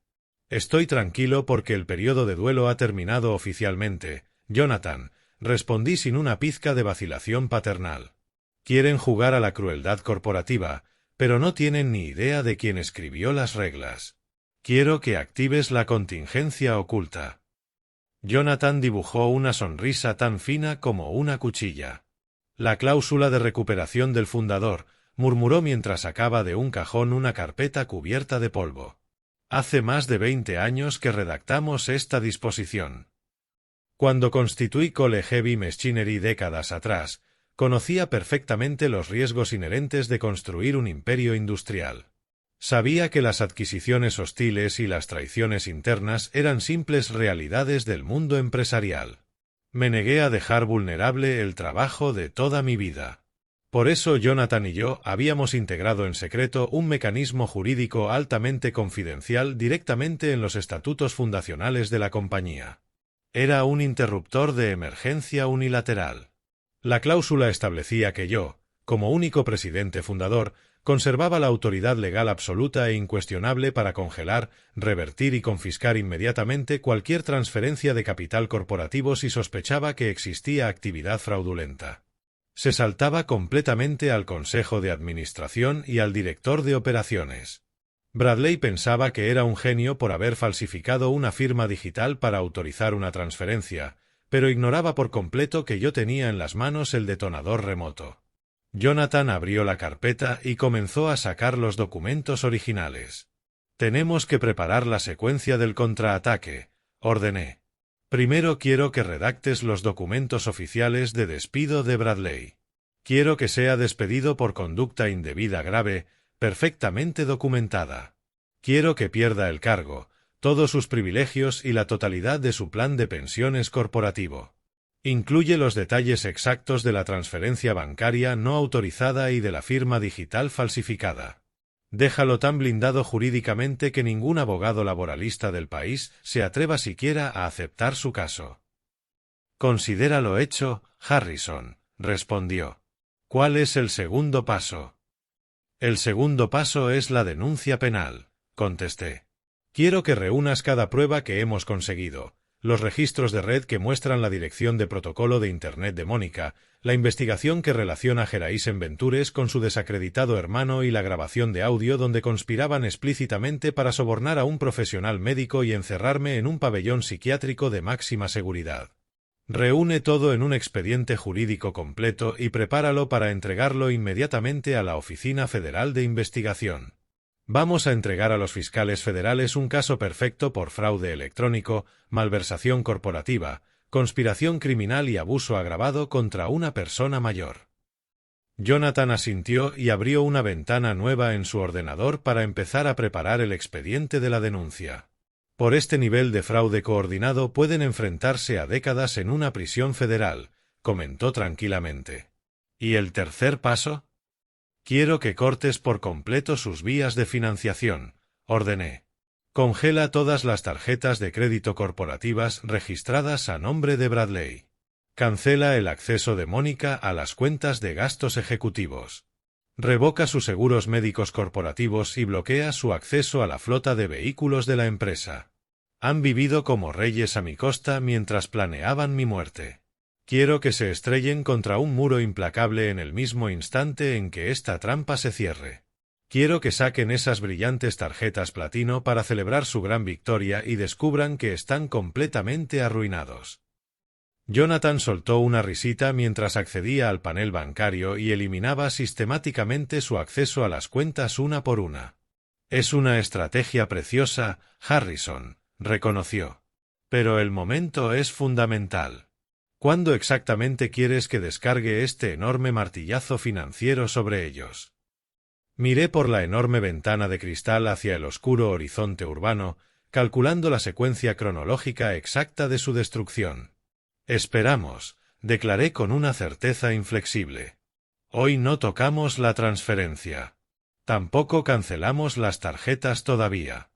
«Estoy tranquilo porque el periodo de duelo ha terminado oficialmente, Jonathan», respondí sin una pizca de vacilación paternal. «Quieren jugar a la crueldad corporativa, pero no tienen ni idea de quién escribió las reglas. Quiero que actives la contingencia oculta. Jonathan dibujó una sonrisa tan fina como una cuchilla. La cláusula de recuperación del fundador, murmuró mientras sacaba de un cajón una carpeta cubierta de polvo. Hace más de 20 años que redactamos esta disposición. Cuando constituí Cole Heavy Machinery décadas atrás, conocía perfectamente los riesgos inherentes de construir un imperio industrial. Sabía que las adquisiciones hostiles y las traiciones internas eran simples realidades del mundo empresarial. Me negué a dejar vulnerable el trabajo de toda mi vida. Por eso Jonathan y yo habíamos integrado en secreto un mecanismo jurídico altamente confidencial directamente en los estatutos fundacionales de la compañía. Era un interruptor de emergencia unilateral. La cláusula establecía que yo, como único presidente fundador, conservaba la autoridad legal absoluta e incuestionable para congelar, revertir y confiscar inmediatamente cualquier transferencia de capital corporativo si sospechaba que existía actividad fraudulenta. Se saltaba completamente al Consejo de Administración y al director de operaciones. Bradley pensaba que era un genio por haber falsificado una firma digital para autorizar una transferencia, pero ignoraba por completo que yo tenía en las manos el detonador remoto. Jonathan abrió la carpeta y comenzó a sacar los documentos originales. «Tenemos que preparar la secuencia del contraataque», ordené. «Primero quiero que redactes los documentos oficiales de despido de Bradley. Quiero que sea despedido por conducta indebida grave, perfectamente documentada. Quiero que pierda el cargo, todos sus privilegios y la totalidad de su plan de pensiones corporativo. Incluye los detalles exactos de la transferencia bancaria no autorizada y de la firma digital falsificada. Déjalo tan blindado jurídicamente que ningún abogado laboralista del país se atreva siquiera a aceptar su caso». «Considéralo hecho, Harrison», respondió. «¿Cuál es el segundo paso?» «El segundo paso es la denuncia penal», contesté. «Quiero que reúnas cada prueba que hemos conseguido. Los registros de red que muestran la dirección de protocolo de Internet de Mónica, la investigación que relaciona a Geraisen Ventures con su desacreditado hermano y la grabación de audio donde conspiraban explícitamente para sobornar a un profesional médico y encerrarme en un pabellón psiquiátrico de máxima seguridad. Reúne todo en un expediente jurídico completo y prepáralo para entregarlo inmediatamente a la Oficina Federal de Investigación. Vamos a entregar a los fiscales federales un caso perfecto por fraude electrónico, malversación corporativa, conspiración criminal y abuso agravado contra una persona mayor». Jonathan asintió y abrió una ventana nueva en su ordenador para empezar a preparar el expediente de la denuncia. «Por este nivel de fraude coordinado pueden enfrentarse a décadas en una prisión federal», comentó tranquilamente. «¿Y el tercer paso?» «Quiero que cortes por completo sus vías de financiación», ordené. «Congela todas las tarjetas de crédito corporativas registradas a nombre de Bradley. Cancela el acceso de Mónica a las cuentas de gastos ejecutivos. Revoca sus seguros médicos corporativos y bloquea su acceso a la flota de vehículos de la empresa. Han vivido como reyes a mi costa mientras planeaban mi muerte. Quiero que se estrellen contra un muro implacable en el mismo instante en que esta trampa se cierre. Quiero que saquen esas brillantes tarjetas platino para celebrar su gran victoria y descubran que están completamente arruinados». Jonathan soltó una risita mientras accedía al panel bancario y eliminaba sistemáticamente su acceso a las cuentas una por una. «Es una estrategia preciosa, Harrison», reconoció. «Pero el momento es fundamental. ¿Cuándo exactamente quieres que descargue este enorme martillazo financiero sobre ellos?» Miré por la enorme ventana de cristal hacia el oscuro horizonte urbano, calculando la secuencia cronológica exacta de su destrucción. «Esperamos», declaré con una certeza inflexible. «Hoy no tocamos la transferencia. Tampoco cancelamos las tarjetas todavía.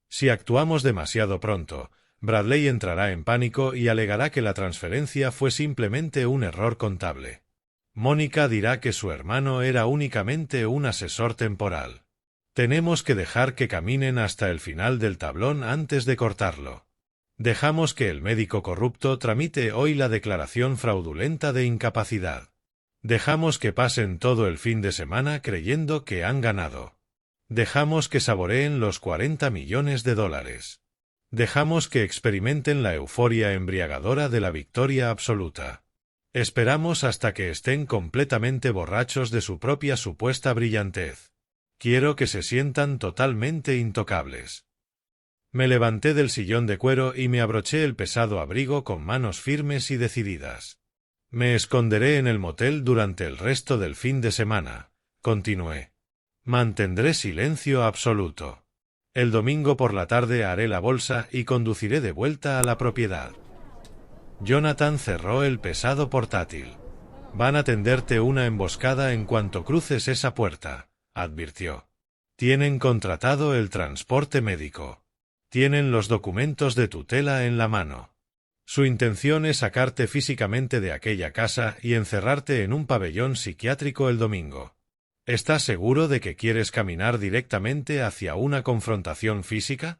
Si actuamos demasiado pronto, Bradley entrará en pánico y alegará que la transferencia fue simplemente un error contable. Mónica dirá que su hermano era únicamente un asesor temporal. Tenemos que dejar que caminen hasta el final del tablón antes de cortarlo. Dejamos que el médico corrupto tramite hoy la declaración fraudulenta de incapacidad. Dejamos que pasen todo el fin de semana creyendo que han ganado. Dejamos que saboreen los 40 millones de dólares. Dejamos que experimenten la euforia embriagadora de la victoria absoluta. Esperamos hasta que estén completamente borrachos de su propia supuesta brillantez. Quiero que se sientan totalmente intocables. Me levanté del sillón de cuero y me abroché el pesado abrigo con manos firmes y decididas. Me esconderé en el motel durante el resto del fin de semana, continué. Mantendré silencio absoluto. El domingo por la tarde haré la bolsa y conduciré de vuelta a la propiedad. Jonathan cerró el pesado portátil. Van a tenderte una emboscada en cuanto cruces esa puerta, advirtió. Tienen contratado el transporte médico. Tienen los documentos de tutela en la mano. Su intención es sacarte físicamente de aquella casa y encerrarte en un pabellón psiquiátrico el domingo. ¿Estás seguro de que quieres caminar directamente hacia una confrontación física?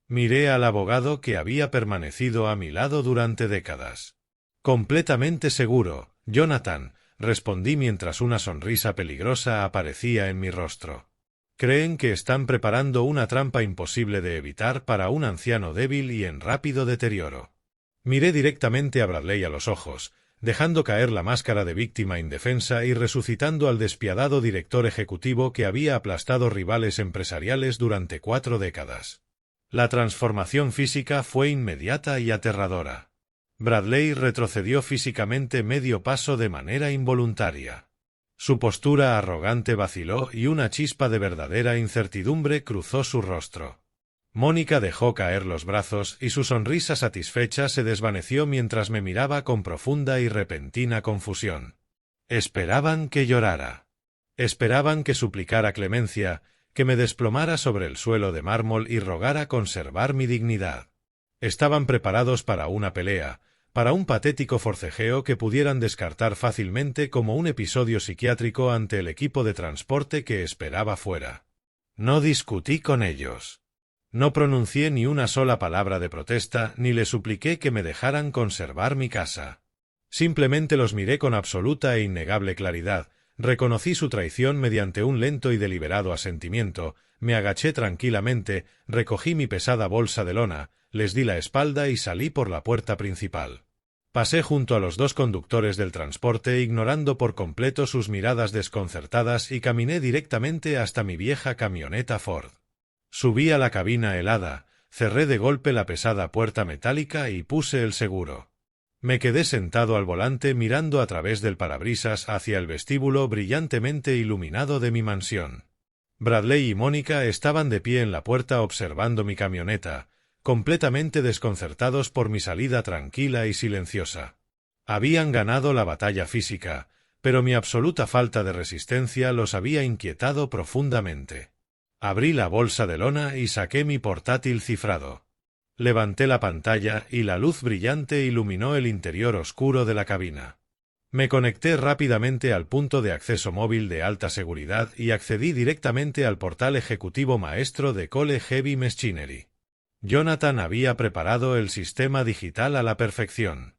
Miré al abogado que había permanecido a mi lado durante décadas. Completamente seguro, Jonathan, respondí mientras una sonrisa peligrosa aparecía en mi rostro. Creen que están preparando una trampa imposible de evitar para un anciano débil y en rápido deterioro. Miré directamente a Bradley a los ojos, dejando caer la máscara de víctima indefensa y resucitando al despiadado director ejecutivo que había aplastado rivales empresariales durante 4 décadas. La transformación física fue inmediata y aterradora. Bradley retrocedió físicamente medio paso de manera involuntaria. Su postura arrogante vaciló y una chispa de verdadera incertidumbre cruzó su rostro. Mónica dejó caer los brazos y su sonrisa satisfecha se desvaneció mientras me miraba con profunda y repentina confusión. Esperaban que llorara. Esperaban que suplicara clemencia, que me desplomara sobre el suelo de mármol y rogara conservar mi dignidad. Estaban preparados para una pelea, para un patético forcejeo que pudieran descartar fácilmente como un episodio psiquiátrico ante el equipo de transporte que esperaba fuera. No discutí con ellos. No pronuncié ni una sola palabra de protesta ni le supliqué que me dejaran conservar mi casa. Simplemente los miré con absoluta e innegable claridad, reconocí su traición mediante un lento y deliberado asentimiento, me agaché tranquilamente, recogí mi pesada bolsa de lona, les di la espalda y salí por la puerta principal. Pasé junto a los 2 conductores del transporte ignorando por completo sus miradas desconcertadas y caminé directamente hasta mi vieja camioneta Ford. Subí a la cabina helada, cerré de golpe la pesada puerta metálica y puse el seguro. Me quedé sentado al volante mirando a través del parabrisas hacia el vestíbulo brillantemente iluminado de mi mansión. Bradley y Mónica estaban de pie en la puerta observando mi camioneta, completamente desconcertados por mi salida tranquila y silenciosa. Habían ganado la batalla física, pero mi absoluta falta de resistencia los había inquietado profundamente. Abrí la bolsa de lona y saqué mi portátil cifrado. Levanté la pantalla y la luz brillante iluminó el interior oscuro de la cabina. Me conecté rápidamente al punto de acceso móvil de alta seguridad y accedí directamente al portal ejecutivo maestro de Cole Heavy Machinery. Jonathan había preparado el sistema digital a la perfección.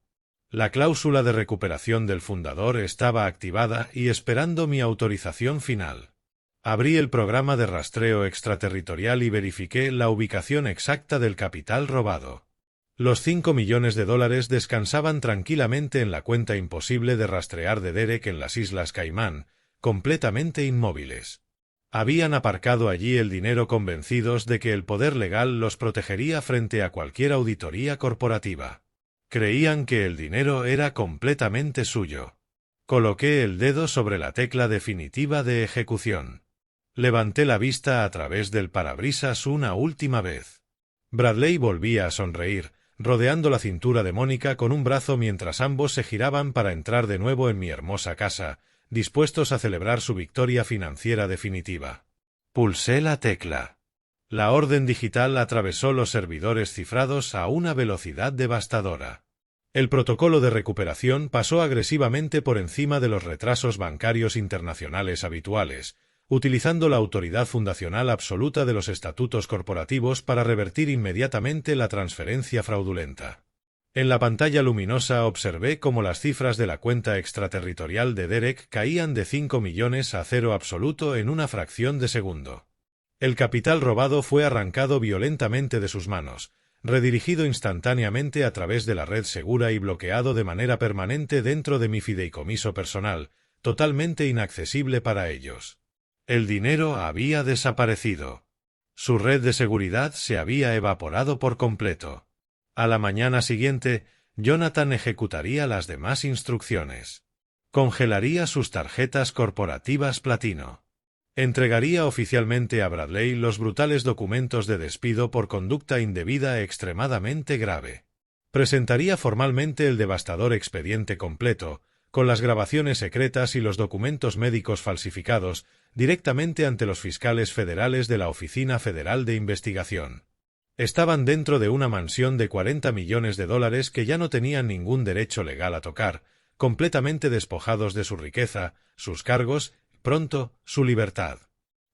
La cláusula de recuperación del fundador estaba activada y esperando mi autorización final. Abrí el programa de rastreo extraterritorial y verifiqué la ubicación exacta del capital robado. Los 5 millones de dólares descansaban tranquilamente en la cuenta imposible de rastrear de Derek en las Islas Caimán, completamente inmóviles. Habían aparcado allí el dinero convencidos de que el poder legal los protegería frente a cualquier auditoría corporativa. Creían que el dinero era completamente suyo. Coloqué el dedo sobre la tecla definitiva de ejecución. Levanté la vista a través del parabrisas una última vez. Bradley volvía a sonreír, rodeando la cintura de Mónica con un brazo mientras ambos se giraban para entrar de nuevo en mi hermosa casa, dispuestos a celebrar su victoria financiera definitiva. Pulsé la tecla. La orden digital atravesó los servidores cifrados a una velocidad devastadora. El protocolo de recuperación pasó agresivamente por encima de los retrasos bancarios internacionales habituales, utilizando la autoridad fundacional absoluta de los estatutos corporativos para revertir inmediatamente la transferencia fraudulenta. En la pantalla luminosa observé cómo las cifras de la cuenta extraterritorial de Derek caían de 5 millones a 0 absoluto en una fracción de segundo. El capital robado fue arrancado violentamente de sus manos, redirigido instantáneamente a través de la red segura y bloqueado de manera permanente dentro de mi fideicomiso personal, totalmente inaccesible para ellos. El dinero había desaparecido. Su red de seguridad se había evaporado por completo. A la mañana siguiente, Jonathan ejecutaría las demás instrucciones. Congelaría sus tarjetas corporativas platino. Entregaría oficialmente a Bradley los brutales documentos de despido por conducta indebida extremadamente grave. Presentaría formalmente el devastador expediente completo, con las grabaciones secretas y los documentos médicos falsificados, directamente ante los fiscales federales de la Oficina Federal de Investigación. Estaban dentro de una mansión de $40 millones que ya no tenían ningún derecho legal a tocar, completamente despojados de su riqueza, sus cargos, pronto, su libertad.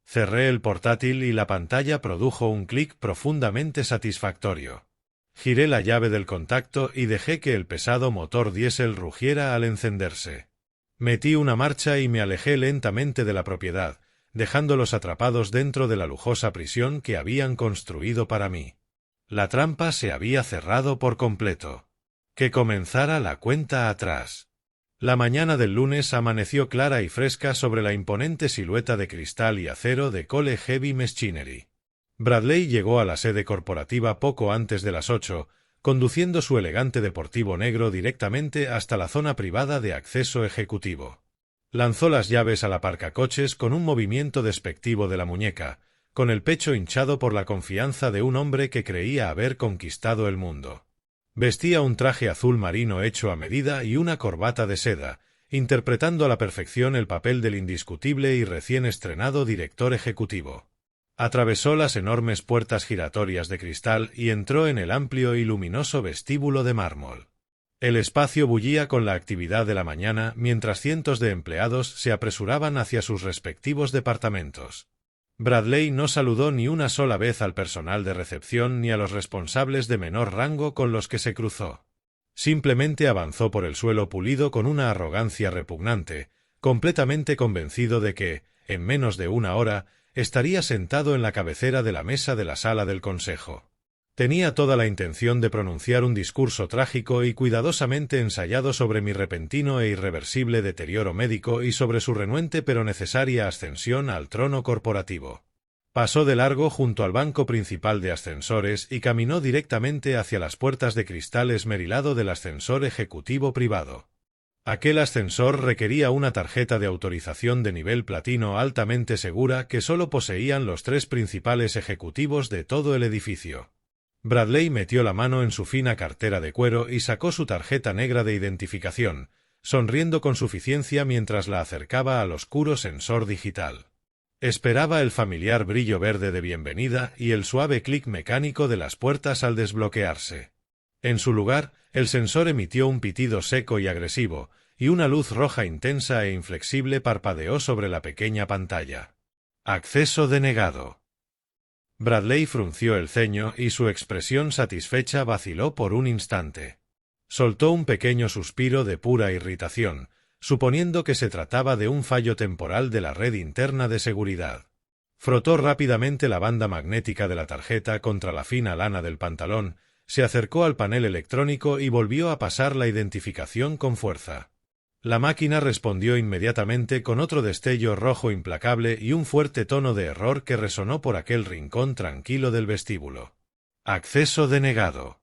Cerré el portátil y la pantalla produjo un clic profundamente satisfactorio. Giré la llave del contacto y dejé que el pesado motor diésel rugiera al encenderse. Metí una marcha y me alejé lentamente de la propiedad, dejándolos atrapados dentro de la lujosa prisión que habían construido para mí. La trampa se había cerrado por completo. Que comenzara la cuenta atrás. La mañana del lunes amaneció clara y fresca sobre la imponente silueta de cristal y acero de Cole Heavy Machinery. Bradley llegó a la sede corporativa poco antes de las 8, conduciendo su elegante deportivo negro directamente hasta la zona privada de acceso ejecutivo. Lanzó las llaves al aparcacoches con un movimiento despectivo de la muñeca, con el pecho hinchado por la confianza de un hombre que creía haber conquistado el mundo. Vestía un traje azul marino hecho a medida y una corbata de seda, interpretando a la perfección el papel del indiscutible y recién estrenado director ejecutivo. Atravesó las enormes puertas giratorias de cristal y entró en el amplio y luminoso vestíbulo de mármol. El espacio bullía con la actividad de la mañana mientras cientos de empleados se apresuraban hacia sus respectivos departamentos. Bradley no saludó ni una sola vez al personal de recepción ni a los responsables de menor rango con los que se cruzó. Simplemente avanzó por el suelo pulido con una arrogancia repugnante, completamente convencido de que, en menos de una hora, estaría sentado en la cabecera de la mesa de la sala del consejo. Tenía toda la intención de pronunciar un discurso trágico y cuidadosamente ensayado sobre mi repentino e irreversible deterioro médico y sobre su renuente pero necesaria ascensión al trono corporativo. Pasó de largo junto al banco principal de ascensores y caminó directamente hacia las puertas de cristal esmerilado del ascensor ejecutivo privado. Aquel ascensor requería una tarjeta de autorización de nivel platino altamente segura que solo poseían los 3 principales ejecutivos de todo el edificio. Bradley metió la mano en su fina cartera de cuero y sacó su tarjeta negra de identificación, sonriendo con suficiencia mientras la acercaba al oscuro sensor digital. Esperaba el familiar brillo verde de bienvenida y el suave clic mecánico de las puertas al desbloquearse. En su lugar, el sensor emitió un pitido seco y agresivo, y una luz roja intensa e inflexible parpadeó sobre la pequeña pantalla. Acceso denegado. Bradley frunció el ceño y su expresión satisfecha vaciló por un instante. Soltó un pequeño suspiro de pura irritación, suponiendo que se trataba de un fallo temporal de la red interna de seguridad. Frotó rápidamente la banda magnética de la tarjeta contra la fina lana del pantalón, se acercó al panel electrónico y volvió a pasar la identificación con fuerza. La máquina respondió inmediatamente con otro destello rojo implacable y un fuerte tono de error que resonó por aquel rincón tranquilo del vestíbulo. Acceso denegado.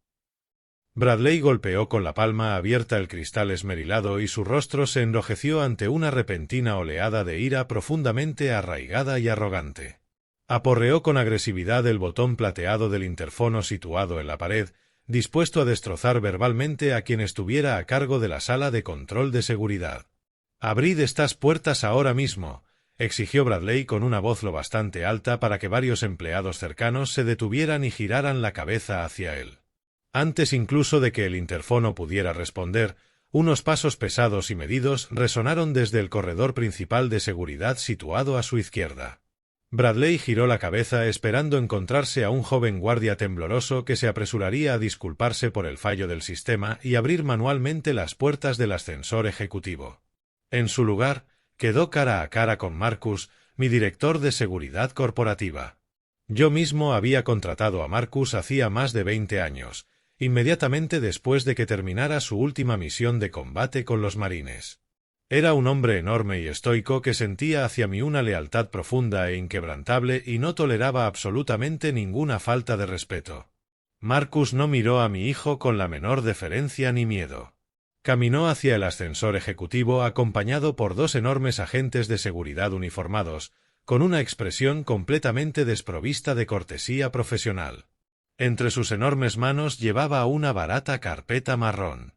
Bradley golpeó con la palma abierta el cristal esmerilado y su rostro se enrojeció ante una repentina oleada de ira profundamente arraigada y arrogante. Aporreó con agresividad el botón plateado del interfono situado en la pared, dispuesto a destrozar verbalmente a quien estuviera a cargo de la sala de control de seguridad. «Abrid estas puertas ahora mismo», exigió Bradley con una voz lo bastante alta para que varios empleados cercanos se detuvieran y giraran la cabeza hacia él. Antes incluso de que el interfono pudiera responder, unos pasos pesados y medidos resonaron desde el corredor principal de seguridad situado a su izquierda. Bradley giró la cabeza esperando encontrarse a un joven guardia tembloroso que se apresuraría a disculparse por el fallo del sistema y abrir manualmente las puertas del ascensor ejecutivo. En su lugar, quedó cara a cara con Marcus, mi director de seguridad corporativa. Yo mismo había contratado a Marcus hacía más de 20 años, inmediatamente después de que terminara su última misión de combate con los marines. Era un hombre enorme y estoico que sentía hacia mí una lealtad profunda e inquebrantable y no toleraba absolutamente ninguna falta de respeto. Marcus no miró a mi hijo con la menor deferencia ni miedo. Caminó hacia el ascensor ejecutivo acompañado por 2 enormes agentes de seguridad uniformados, con una expresión completamente desprovista de cortesía profesional. Entre sus enormes manos llevaba una barata carpeta marrón.